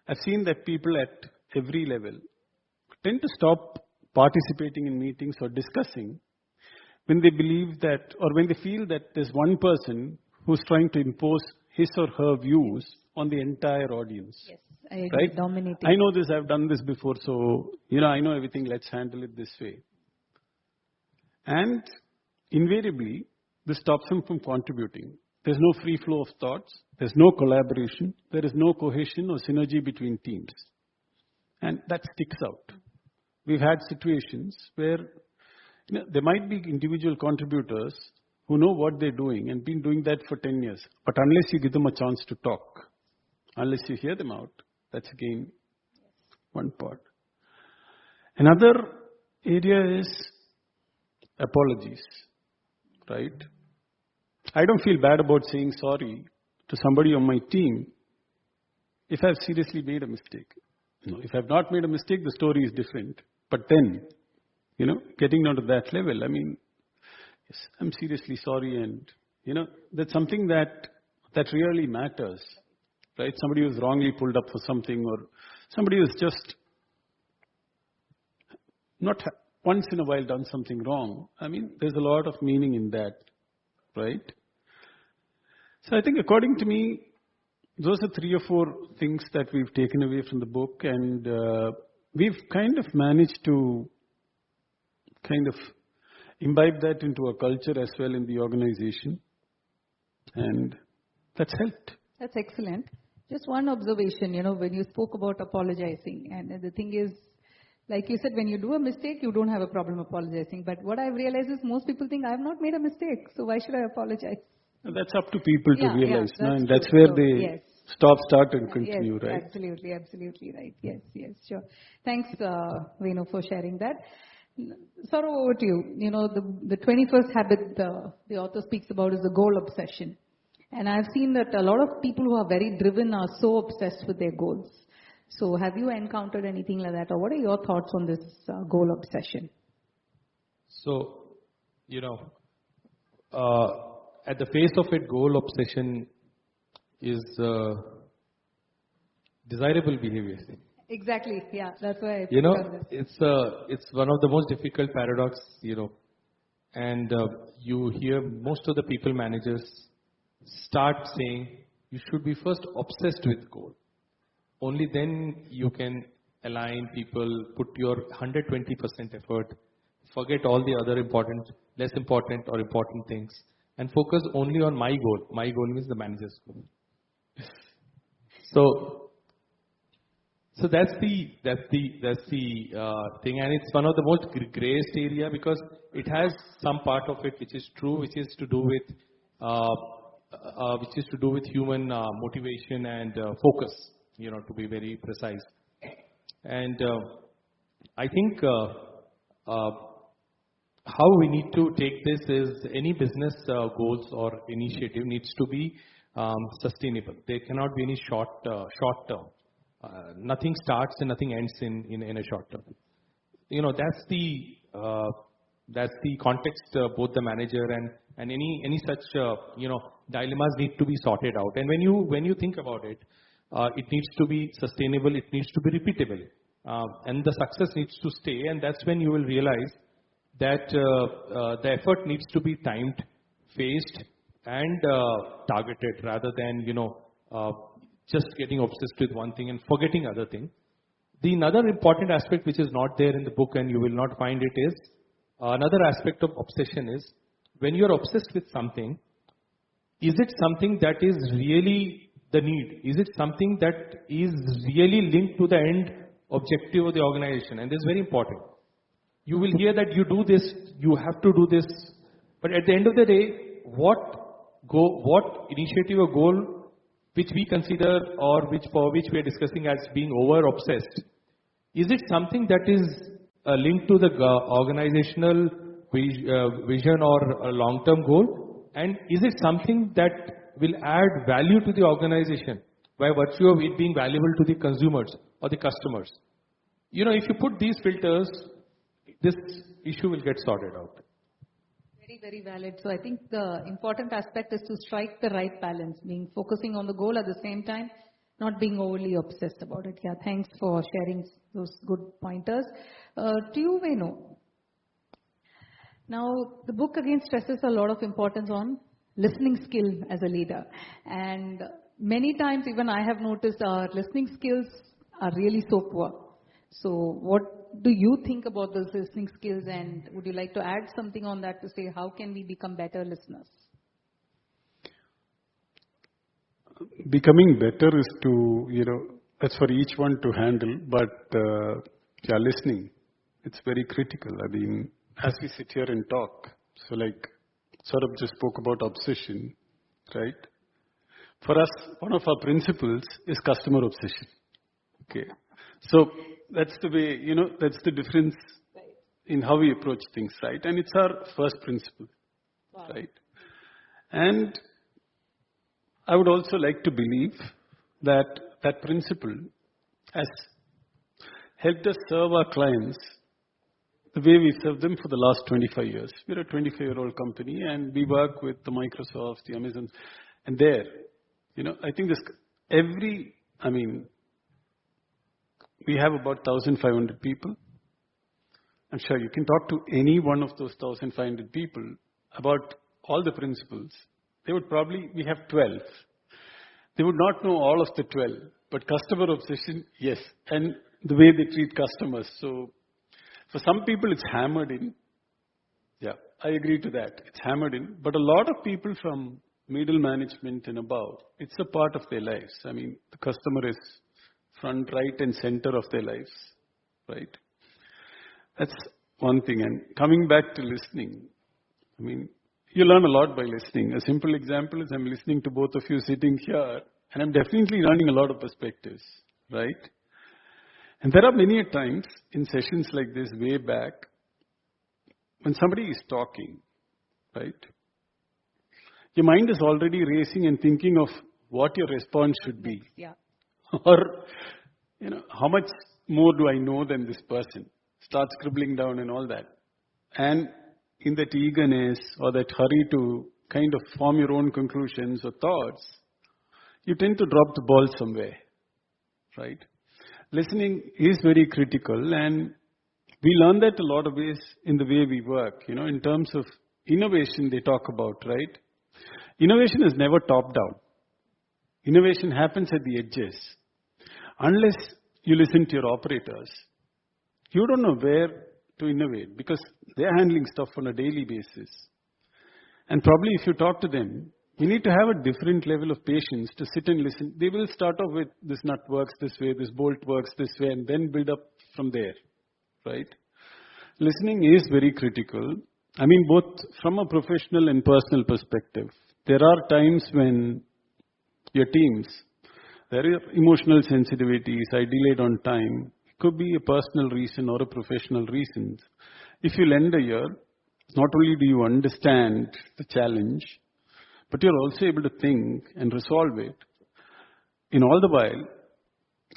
I've seen that people at every level tend to stop participating in meetings or discussing when they believe that, or when they feel that there's one person who's trying to impose his or her views on the entire audience. Yes, I agree. Right? Dominating. I know this, I've done this before, so, I know everything, let's handle it this way. And invariably, this stops them from contributing. There's no free flow of thoughts. There's no collaboration. There is no cohesion or synergy between teams. And that sticks out. We've had situations where there might be individual contributors who know what they're doing and been doing that for 10 years. But unless you give them a chance to talk, unless you hear them out, that's again one part. Another area is apologies, right? I don't feel bad about saying sorry to somebody on my team if I've seriously made a mistake. If I've not made a mistake, the story is different. But then, getting down to that level, yes, I'm seriously sorry, and, that's something that really matters, right? Somebody who's wrongly pulled up for something, or somebody who's just not once in a while done something wrong. There's a lot of meaning in that, right? So I think according to me, those are 3 or 4 things that we've taken away from the book, and we've kind of managed to imbibe that into our culture as well in the organization, and that's helped. That's excellent. Just one observation, when you spoke about apologizing, and the thing is, like you said, when you do a mistake, you don't have a problem apologizing. But what I've realized is most people think, I've not made a mistake, so why should I apologize? That's up to people to realize, and that's true. where they stop, start, and continue, yes, right? Absolutely right. Yes, sure. Thanks, Venu, for sharing that. Saurav, over to you. The 21st habit the author speaks about is the goal obsession. And I've seen that a lot of people who are very driven are so obsessed with their goals. So have you encountered anything like that, or what are your thoughts on this goal obsession? So, at the face of it, goal obsession is desirable behavior. Exactly. Yeah, that's why I it's one of the most difficult paradox, and you hear most of the people managers start saying you should be first obsessed with goal. Only then you can align people, put your 120% effort, forget all the other important, less important or important things, and focus only on my goal. My goal means the manager's goal. So that's the thing, and it's one of the most grayest area because it has some part of it which is true, which is to do with human motivation and focus. To be very precise. And I think how we need to take this is any business goals or initiative needs to be sustainable. There cannot be any short term. Nothing starts and nothing ends in a short term. That's the context. Both the manager and any such dilemmas need to be sorted out. And when you think about it, it needs to be sustainable. It needs to be repeatable, and the success needs to stay. And that's when you will realize that the effort needs to be timed, phased, and targeted rather than just getting obsessed with one thing and forgetting other thing. The another important aspect which is not there in the book and you will not find it is another aspect of obsession is when you are obsessed with something, is it something that is really the need? Is it something that is really linked to the end objective of the organization? And this is very important. You will hear that you do this, you have to do this, but at the end of the day, what initiative or goal which we consider or for which we are discussing as being over-obsessed, is it something that is linked to the organizational vision or a long-term goal? And is it something that will add value to the organization by virtue of it being valuable to the consumers or the customers? If you put these filters, this issue will get sorted out. Very, very valid. So I think the important aspect is to strike the right balance, being focusing on the goal at the same time, not being overly obsessed about it. Yeah, thanks for sharing those good pointers. To you, Venu. Now, the book again stresses a lot of importance on listening skill as a leader. And many times, even I have noticed our listening skills are really so poor. So what do you think about those listening skills, and would you like to add something on that to say how can we become better listeners? Becoming better is to, that's for each one to handle, but listening, it's very critical. I mean, as we sit here and talk, so like Saurabh just spoke about obsession, right? For us, one of our principles is customer obsession. Okay. So that's the way, that's the difference in how we approach things, right? And it's our first principle, right? And I would also like to believe that that principle has helped us serve our clients the way we serve them for the last 25 years. We're a 25-year-old company and we work with the Microsoft, the Amazon, and there, I think we have about 1,500 people. I'm sure you can talk to any one of those 1,500 people about all the principles. We have 12. They would not know all of the 12, but customer obsession, yes. And the way they treat customers. So for some people, it's hammered in. Yeah, I agree to that. It's hammered in. But a lot of people from middle management and above, it's a part of their lives. I mean, the customer is front, right, and center of their lives, right? That's one thing. And coming back to listening, you learn a lot by listening. A simple example is I'm listening to both of you sitting here, and I'm definitely learning a lot of perspectives, right? And there are many times in sessions like this way back, when somebody is talking, right? Your mind is already racing and thinking of what your response should be. Yeah. Or, how much more do I know than this person? Start scribbling down and all that. And in that eagerness or that hurry to kind of form your own conclusions or thoughts, you tend to drop the ball somewhere, right? Listening is very critical, and we learn that a lot of ways in the way we work, in terms of innovation they talk about, right? Innovation is never top down. Innovation happens at the edges. Unless you listen to your operators, you don't know where to innovate because they're handling stuff on a daily basis. And probably if you talk to them, you need to have a different level of patience to sit and listen. They will start off with this nut works this way, this bolt works this way, and then build up from there, right? Listening is very critical. I mean, both from a professional and personal perspective. There are times when your teams, there are emotional sensitivities, I delayed on time. It could be a personal reason or a professional reason. If you lend a ear, not only do you understand the challenge, but you're also able to think and resolve it. In all the while,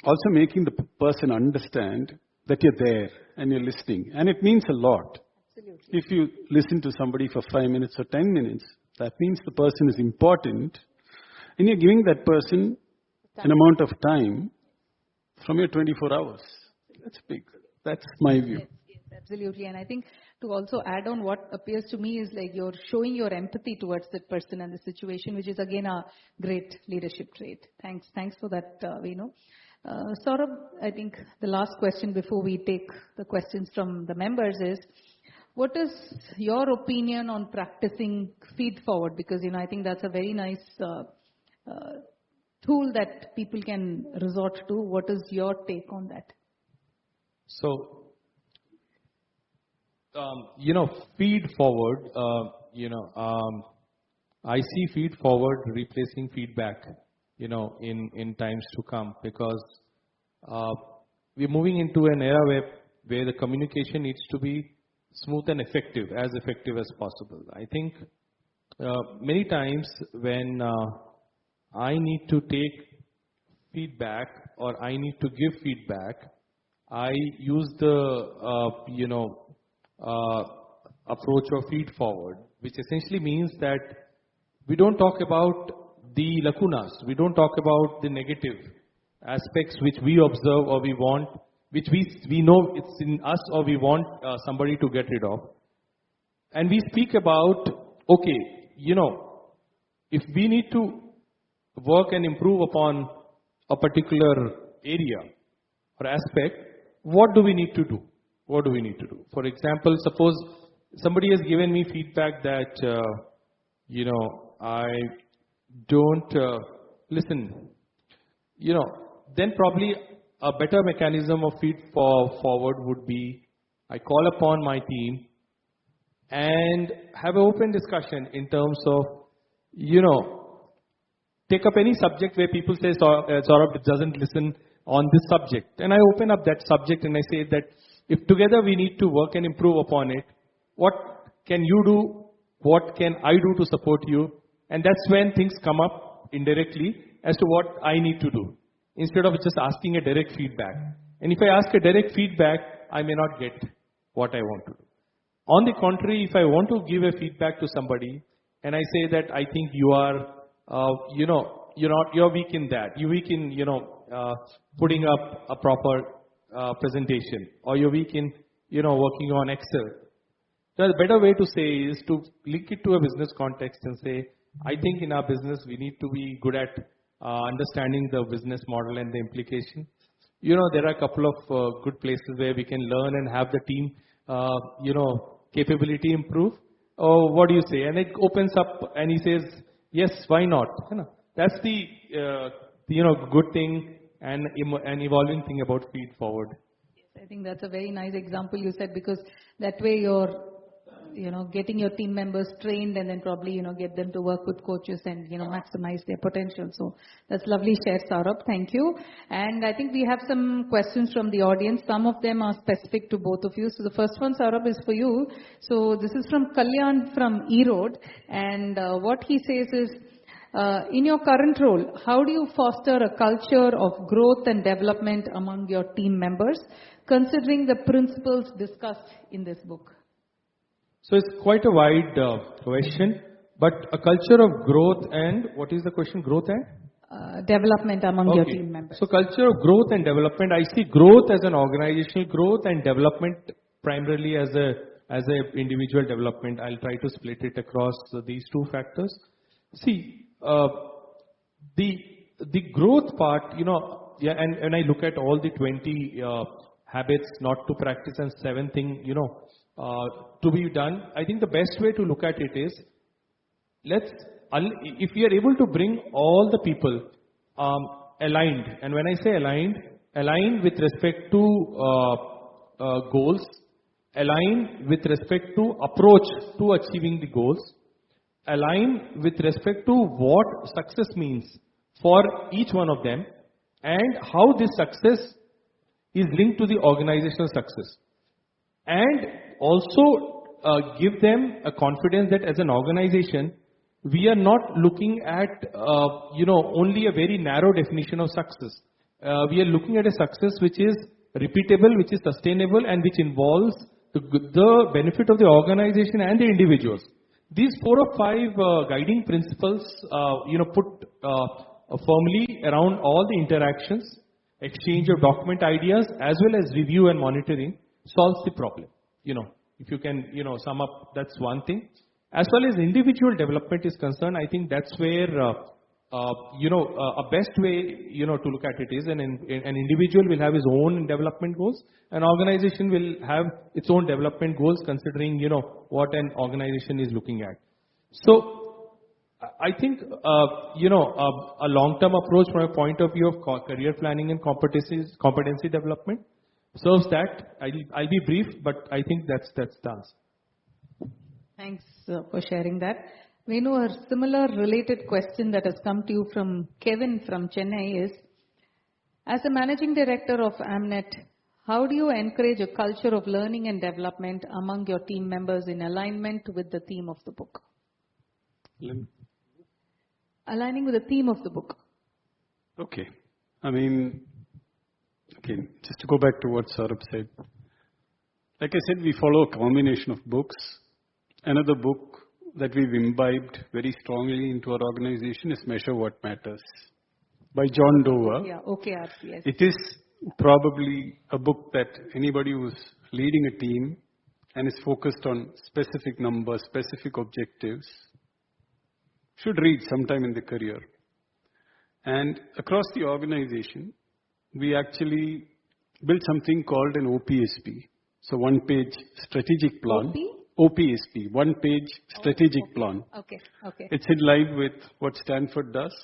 also making the person understand that you're there and you're listening. And it means a lot. Absolutely. If you listen to somebody for 5 minutes or 10 minutes, that means the person is important. And you're giving that person an amount of time from your 24 hours. That's big. That's my view. Yes, absolutely. And I think to also add on what appears to me is like you're showing your empathy towards that person and the situation, which is again a great leadership trait. Thanks for that, Venu. Saurabh, I think the last question before we take the questions from the members is, what is your opinion on practicing feed forward? Because, I think that's a very nice tool that people can resort to. What is your take on that? So, feed forward, I see feed forward replacing feedback, in times to come, because we're moving into an era where the communication needs to be smooth and effective as possible. I think many times when I need to take feedback or I need to give feedback, I use the approach of feed forward, which essentially means that we don't talk about the lacunas, we don't talk about the negative aspects which we observe or we want, which we know it's in us or we want somebody to get rid of. And we speak about, okay, if we need to work and improve upon a particular area or aspect, what do we need to do? What do we need to do? For example, suppose somebody has given me feedback that, I don't listen, then probably a better mechanism of feed forward would be I call upon my team and have an open discussion in terms of, take up any subject where people say Saurabh doesn't listen on this subject. And I open up that subject and I say that if together we need to work and improve upon it, what can you do? What can I do to support you? And that's when things come up indirectly as to what I need to do, instead of just asking a direct feedback. And if I ask a direct feedback, I may not get what I want to do. On the contrary, if I want to give a feedback to somebody and I say that I think you are, you're weak in that, you're weak in, putting up a proper presentation, or you're weak in, working on Excel. The better way to say is to link it to a business context and say, I think in our business we need to be good at understanding the business model and the implication. There are a couple of good places where we can learn and have the team, capability improve. Oh, what do you say? And it opens up and he says, yes, why not? That's the, good thing and an evolving thing about feed forward. Yes, I think that's a very nice example you said, because that way you're, getting your team members trained and then probably, get them to work with coaches and, maximize their potential. So that's lovely share, Saurabh. Thank you. And I think we have some questions from the audience. Some of them are specific to both of you. So the first one, Saurabh, is for you. So this is from Kalyan from E-Road. And what he says is, in your current role, how do you foster a culture of growth and development among your team members, considering the principles discussed in this book? So it's quite a wide question, but a culture of growth and, what is the question, growth and? Development among your team members. So culture of growth and development, I see growth as an organizational growth and development primarily as a individual development. I'll try to split it across these two factors. See, the growth part, yeah, and when I look at all the 20 habits not to practice and 7 thing, to be done, I think the best way to look at it is, if we are able to bring all the people aligned, and when I say aligned with respect to goals, aligned with respect to approach to achieving the goals, aligned with respect to what success means for each one of them, and how this success is linked to the organizational success. And also give them a confidence that as an organization, we are not looking at, only a very narrow definition of success. We are looking at a success which is repeatable, which is sustainable, and which involves the benefit of the organization and the individuals. These 4 or 5 guiding principles, put firmly around all the interactions, exchange of document ideas, as well as review and monitoring, solves the problem. If you can, sum up, that's one thing. As far as individual development is concerned, I think that's where, a best way, to look at it is an individual will have his own development goals. An organization will have its own development goals considering, what an organization is looking at. So, I think, a long-term approach from a point of view of career planning and competency development serves that. I'll be brief, but I think that's the answer. Thanks for sharing that. Venu, a similar related question that has come to you from Kevin from Chennai is, as a managing director of Amnet, how do you encourage a culture of learning and development among your team members in alignment with the theme of the book? Aligning with the theme of the book. Okay. Just to go back to what Saurabh said. Like I said, we follow a combination of books. Another book that we've imbibed very strongly into our organization is Measure What Matters by John Dover. Yeah, OKR, yes. It is probably a book that anybody who's leading a team and is focused on specific numbers, specific objectives, should read sometime in the career. And across the organization, we actually built something called an OPSP. So one-page strategic plan. OPSP, one-page strategic plan. Okay. It's in line with what Stanford does,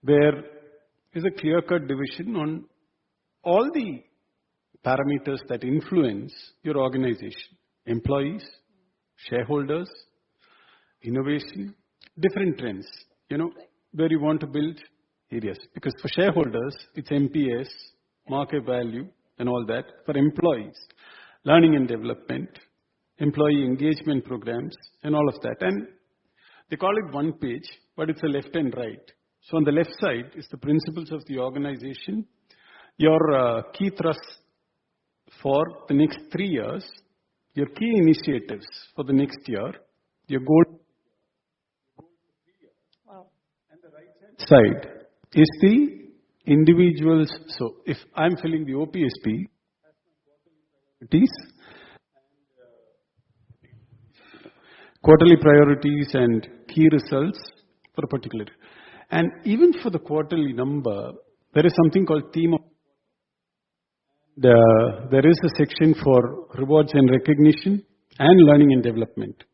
where is a clear-cut division on all the parameters that influence your organization. Employees, shareholders, innovation, different trends, where you want to build areas. Because for shareholders, it's MPS, market value, and all that. For employees, learning and development, employee engagement programs, and all of that. And they call it one page, but it's a left and right. So on the left side is the principles of the organization, your key thrusts for the next 3 years, your key initiatives for the next year, your goal. Wow. And the right side is the individuals. So if I'm filling the OPSP, quarterly priorities and key results for a particular. And even for the quarterly number, there is something called theme of. There is a section for rewards and recognition and learning and development.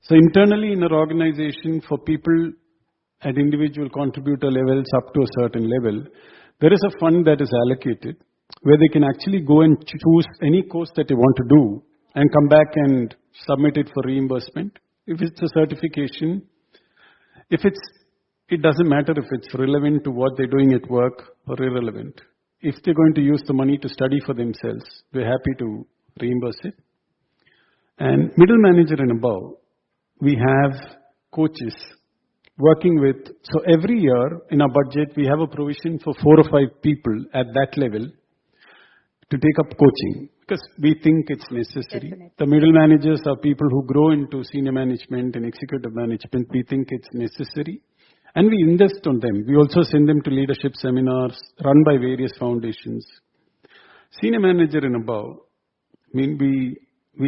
So internally in our organization, for people at individual contributor levels up to a certain level, there is a fund that is allocated where they can actually go and choose any course that they want to do and come back and submit it for reimbursement. If it's a certification, it doesn't matter if it's relevant to what they're doing at work or irrelevant. If they're going to use the money to study for themselves, we're happy to reimburse it. And middle manager and above, we have coaches working with, so every year in our budget, we have a provision for 4 or 5 people at that level to take up coaching because we think it's necessary. Definitely. The middle managers are people who grow into senior management and executive management. We think it's necessary. And we invest on them. We also send them to leadership seminars run by various foundations. Senior manager and above, we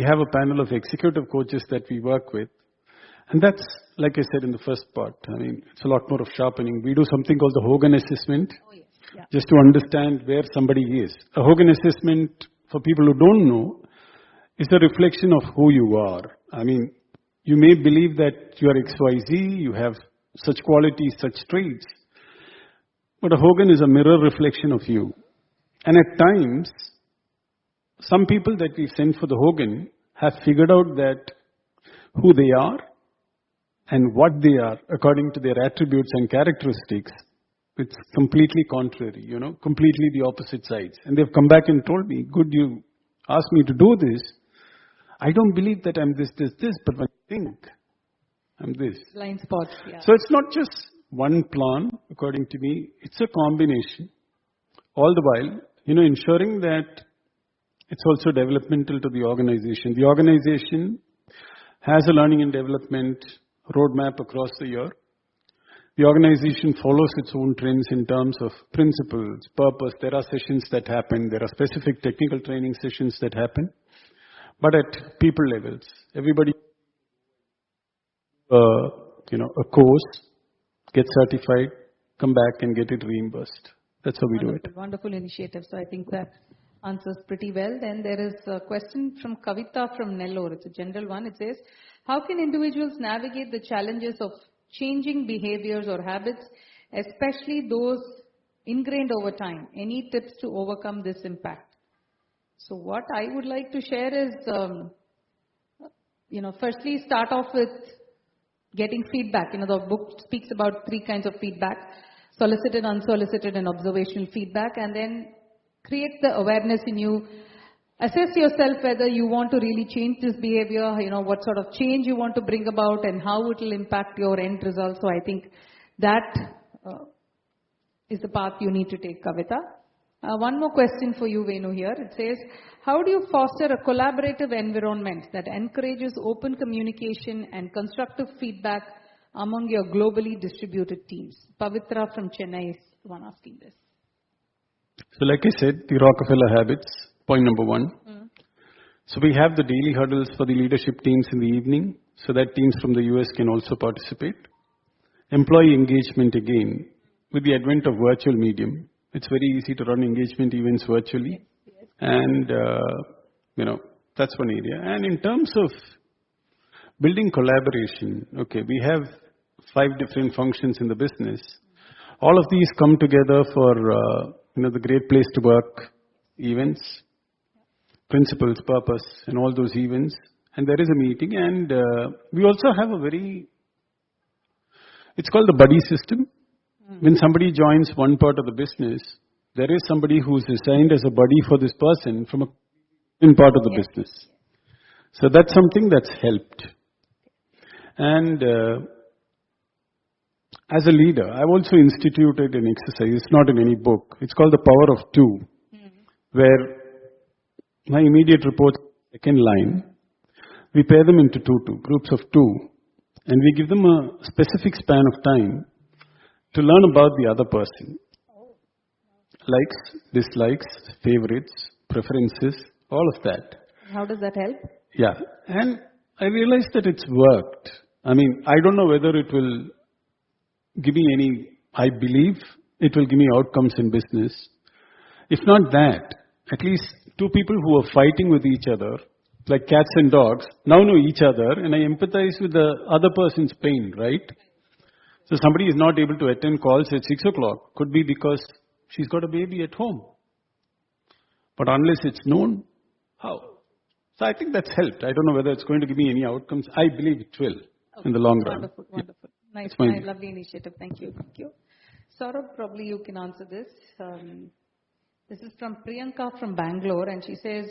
have a panel of executive coaches that we work with. And that's, like I said in the first part, it's a lot more of sharpening. We do something called the Hogan assessment. Oh, yes. Yeah. just to understand where somebody is. A Hogan assessment, for people who don't know, is a reflection of who you are. I mean, you may believe that you are XYZ, you have such qualities, such traits, but a Hogan is a mirror reflection of you. And at times, some people that we send for the Hogan have figured out that who they are and what they are according to their attributes and characteristics, it's completely contrary, completely the opposite sides. And they've come back and told me, good, you asked me to do this. I don't believe that I'm this, but when I think I'm this. Blind spots, yeah. So it's not just one plan, according to me. It's a combination. All the while, ensuring that it's also developmental to the organization. The organization has a learning and development roadmap across the year. The organization follows its own trends in terms of principles, purpose. There are sessions that happen. There are specific technical training sessions that happen. But at people levels, everybody, a course, get certified, come back and get it reimbursed. That's how we do it. Wonderful initiative. So I think that answers pretty well. Then there is a question from Kavita from Nellore. It's a general one. It says, how can individuals navigate the challenges of changing behaviors or habits, especially those ingrained over time? Any tips to overcome this impact? So what I would like to share is, firstly start off with getting feedback. The book speaks about 3 kinds of feedback: solicited, unsolicited, and observational feedback. And then create the awareness in you. Assess yourself whether you want to really change this behavior, what sort of change you want to bring about and how it will impact your end result. So I think that is the path you need to take, Kavita. One more question for you, Venu, here. It says, how do you foster a collaborative environment that encourages open communication and constructive feedback among your globally distributed teams? Pavitra from Chennai is the one asking this. So like I said, the Rockefeller habits, point number 1. So we have the daily huddles for the leadership teams in the evening, so that teams from the US can also participate. Employee engagement again, with the advent of virtual medium. It's very easy to run engagement events virtually. Yes. And, that's one area. And in terms of building collaboration, we have 5 different functions in the business. All of these come together for, the Great Place to Work events, principles, purpose, and all those events. And there is a meeting. And we also have it's called the buddy system. When somebody joins one part of the business, there is somebody who's assigned as a buddy for this person from a part of the business. So that's something that's helped. And as a leader, I've also instituted an exercise. It's not in any book. It's called the power of 2, where my immediate reports, second line, we pair them into groups of 2, and we give them a specific span of time to learn about the other person. Likes, dislikes, favorites, preferences, all of that. How does that help? Yeah. And I realized that it's worked. I mean, I don't know whether it will give me I believe it will give me outcomes in business. If not that, at least 2 people who are fighting with each other, like cats and dogs, now know each other, and I empathize with the other person's pain, right? So somebody is not able to attend calls at 6 o'clock. Could be because she's got a baby at home. But unless it's known, how? So I think that's helped. I don't know whether it's going to give me any outcomes. I believe it will in the long run. Wonderful. Nice, lovely initiative. Thank you. Saurabh, probably you can answer this. This is from Priyanka from Bangalore, and she says,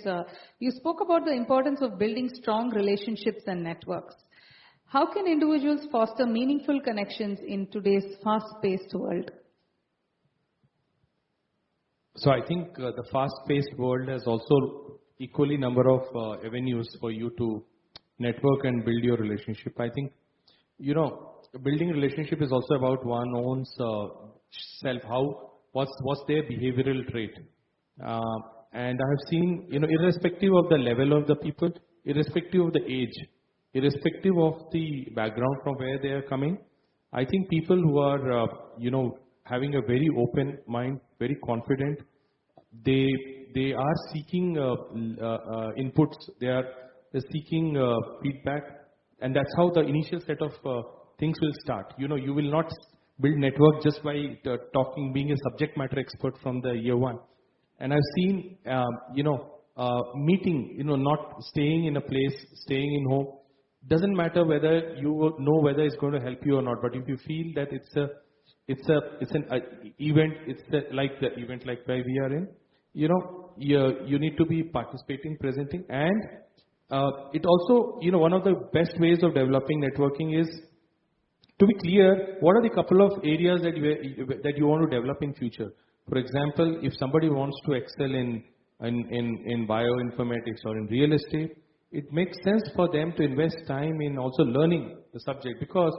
you spoke about the importance of building strong relationships and networks. How can individuals foster meaningful connections in today's fast-paced world? So I think the fast-paced world has also equally number of avenues for you to network and build your relationship. I think, building relationship is also about one own self. What's their behavioral trait? And I have seen, irrespective of the level of the people, irrespective of the age, irrespective of the background from where they are coming, I think people who are, having a very open mind, very confident. They are seeking inputs. They're seeking feedback, and that's how the initial set of things will start. You will not build network just by talking, being a subject matter expert from the year one. And I've seen, meeting, not staying in a place, staying in home. Doesn't matter whether you know whether it's going to help you or not, but if you feel that it's an event, like the event like where we are in, you need to be participating, presenting, and it also, one of the best ways of developing networking is to be clear, what are the couple of areas that you want to develop in future? For example, if somebody wants to excel in bioinformatics or in real estate, it makes sense for them to invest time in also learning the subject, because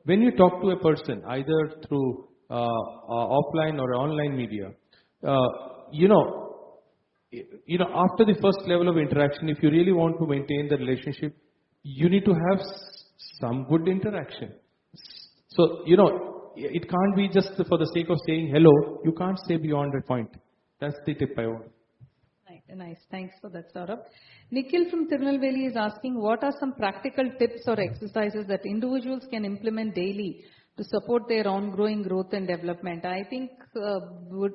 when you talk to a person, either through offline or online media, after the first level of interaction, if you really want to maintain the relationship, you need to have some good interaction. So, it can't be just for the sake of saying hello. You can't say beyond that point. That's the tip I want. Nice. Thanks for that, Saurabh. Nikhil from Tirunelveli is asking, what are some practical tips or exercises that individuals can implement daily to support their ongoing growth and development? I think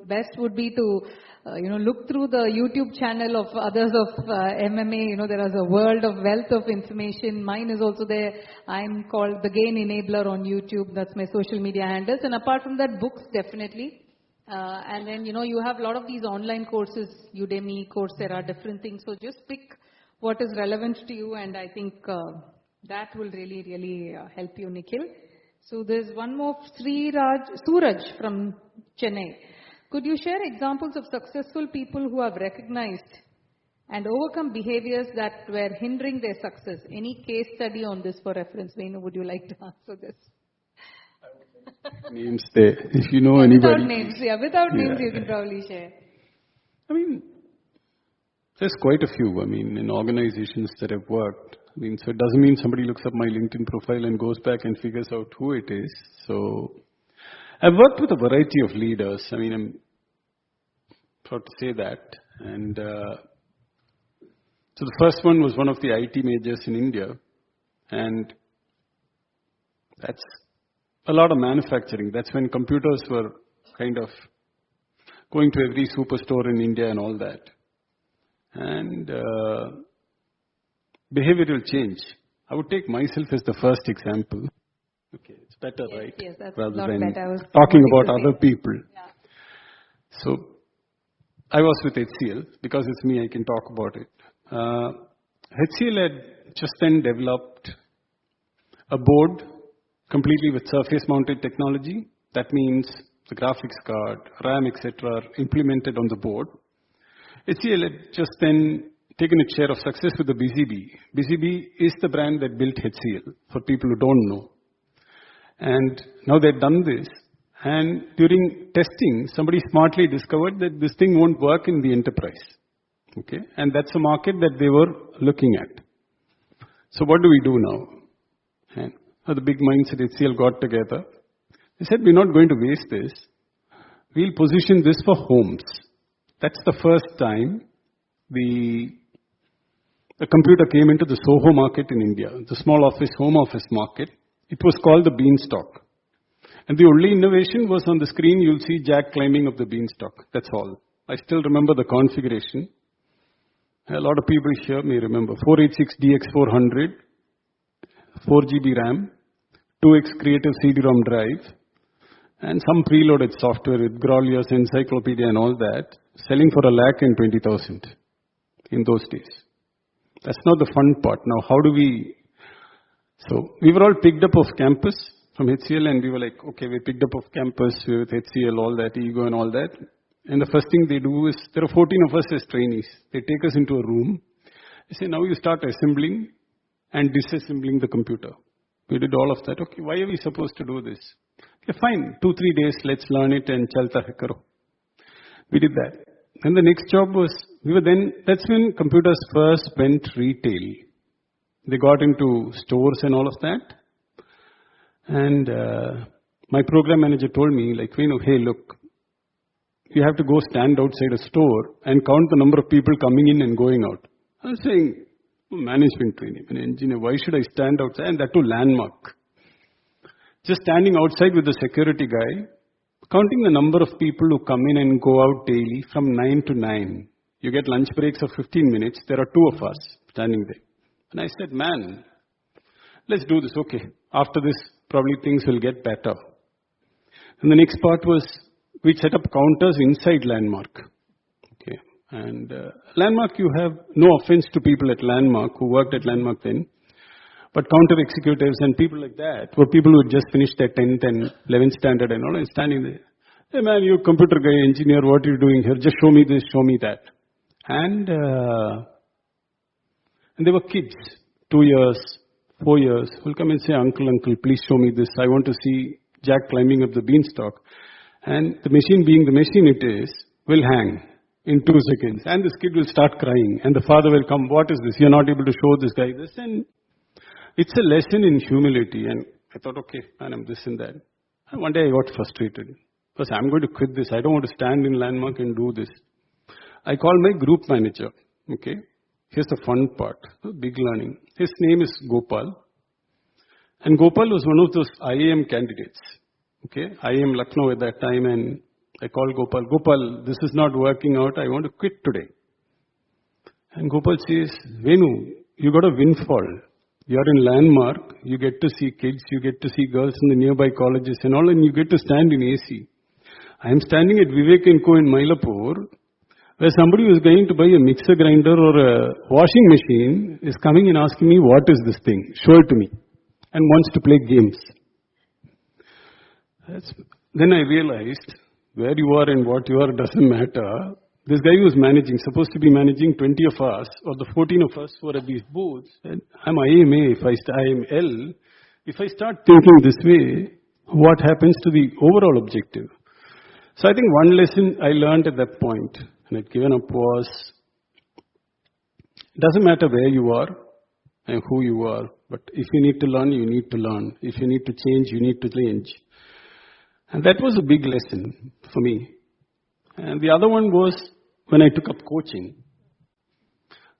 best would be to, look through the YouTube channel of others of MMA. There is a world of wealth of information. Mine is also there. I'm called The Gain Enabler on YouTube. That's my social media handles. And apart from that, books definitely. And then, you have a lot of these online courses, Udemy, Coursera, different things. So just pick what is relevant to you, and I think that will really, really help you, Nikhil. So there's one more, Suraj from Chennai. Could you share examples of successful people who have recognized and overcome behaviors that were hindering their success? Any case study on this for reference? Venu, would you like to answer this? Names there. If you know anybody. Without names you can probably share. There's quite a few. In organizations that have worked. So it doesn't mean somebody looks up my LinkedIn profile and goes back and figures out who it is. So I've worked with a variety of leaders. I'm proud to say that. And so the first one was one of the IT majors in India. And that's a lot of manufacturing. That's when computers were kind of going to every superstore in India and all that. And behavioral change. I would take myself as the first example. Okay, it's better, right? Yes, that's rather not than better. talking about other people. Yeah. So I was with HCL. Because it's me, I can talk about it. HCL had just then developed a board completely with surface-mounted technology. That means the graphics card, RAM, etc. are implemented on the board. HCL had just then taken its share of success with the BCB. BCB is the brand that built HCL, for people who don't know. And now they've done this. And during testing, somebody smartly discovered that this thing won't work in the enterprise. Okay? And that's a market that they were looking at. So what do we do now? And the big minds at HCL got together. They said, we're not going to waste this. We'll position this for homes. That's the first time the computer came into the Soho market in India, the small office, home office market. It was called the beanstalk. And the only innovation was on the screen, you'll see Jack climbing up the beanstalk. That's all. I still remember the configuration. A lot of people here may remember. 486DX400, 4 GB RAM, 2X creative CD-ROM drive, and some preloaded software with Grolius, Encyclopedia and all that, selling for 1,20,000 in those days. That's not the fun part. Now, how do we... So, we were all picked up off campus from HCL and we were like, okay, we picked up off campus with HCL, all that, ego and all that. And the first thing they do is, there are 14 of us as trainees. They take us into a room. They say, now you start assembling and disassembling the computer. We did all of that. Okay, why are we supposed to do this? Okay, fine. 2-3 days, let's learn it and chalta hai karo. We did that. And the next job was, that's when computers first went retail. They got into stores and all of that. And my program manager told me, like, Venu, hey, look, you have to go stand outside a store and count the number of people coming in and going out. I was saying, management training, an engineer, why should I stand outside? And that too landmark. Just standing outside with the security guy, counting the number of people who come in and go out daily from 9 to 9. You get lunch breaks of 15 minutes. There are 2 of us standing there. And I said, man, let's do this. Okay. After this, probably things will get better. And the next part was, we set up counters inside Landmark. Okay. And Landmark, you have no offense to people at Landmark who worked at Landmark then. But counter executives and people like that were people who had just finished their 10th and 11th standard and all, and standing there. Hey man, you computer guy, engineer, what are you doing here? Just show me this, show me that. And they were kids, 2 years, 4 years, who will come and say, uncle, please show me this. I want to see Jack climbing up the beanstalk. And the machine being the machine it is, will hang in 2 seconds. And this kid will start crying. And the father will come, what is this? You're not able to show this guy this. And it's a lesson in humility. And I thought, okay, man, I'm this and that. And one day I got frustrated. Because I'm going to quit this. I don't want to stand in Landmark and do this. I called my group manager. Okay. Here's the fun part. Big learning. His name is Gopal. And Gopal was one of those IAM candidates. Okay. IAM Lucknow at that time. And I called Gopal. Gopal, this is not working out. I want to quit today. And Gopal says, Venu, you got a windfall. You are in Landmark. You get to see kids. You get to see girls in the nearby colleges and all. And you get to stand in AC. I am standing at Vivek & Co in Mylapore, where somebody who is going to buy a mixer grinder or a washing machine is coming and asking me, what is this thing? Show it to me. And wants to play games. Then I realized, where you are and what you are doesn't matter. This guy who is managing, supposed to be managing 20 of us, or the 14 of us who are at these booths, and I'm IMA, I am L. If I start thinking this way, what happens to the overall objective? So I think one lesson I learned at that point, and I'd given up, was, it doesn't matter where you are and who you are, but if you need to learn, you need to learn. If you need to change, you need to change. And that was a big lesson for me. And the other one was when I took up coaching.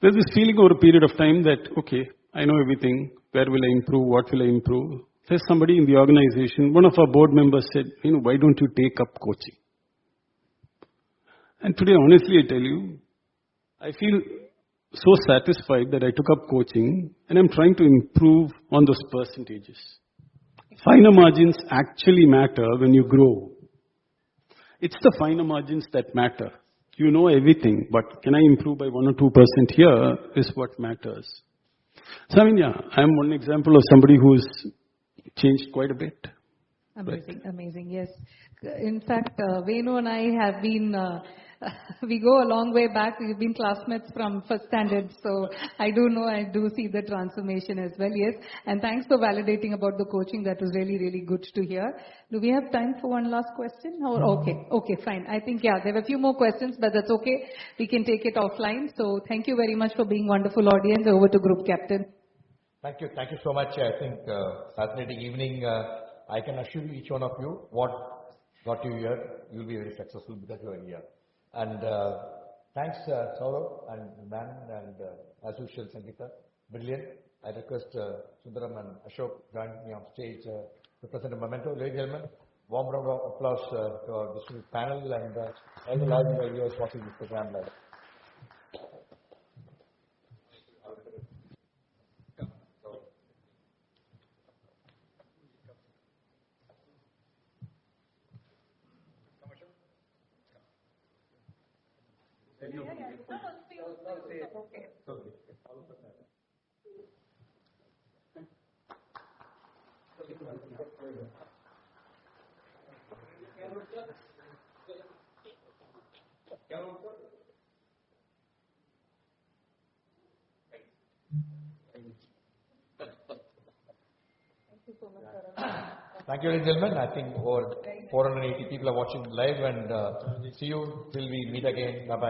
There's this feeling over a period of time that, okay, I know everything. Where will I improve? What will I improve? There's somebody in the organization, one of our board members said, why don't you take up coaching? And today, honestly, I tell you, I feel so satisfied that I took up coaching and I'm trying to improve on those percentages. Finer margins actually matter when you grow. It's the finer margins that matter. You know everything, but can I improve by 1 or 2% here is what matters. So I'm one example of somebody who's changed quite a bit. Amazing, amazing, yes. In fact, Venu and I have been, we go a long way back. We've been classmates from first standard, so I do see the transformation as well, yes. And thanks for validating about the coaching. That was really, really good to hear. Do we have time for one last question? Okay, fine. I think, there were a few more questions, but that's okay. We can take it offline. So thank you very much for being wonderful audience. Over to Group Captain. Thank you so much. I think fascinating evening. I can assure you, each one of you, what got you here, you'll be very successful because you are here. And thanks, Saurav and Man, and as usual, Sangeeta, brilliant. I request Sundaram and Ashok join me on stage to present a memento. Ladies and gentlemen, warm round of applause to our distinguished panel and all the live viewers watching this program live. Thank you, ladies and gentlemen. I think over 480 people are watching live, and see you till we meet again. Bye-bye.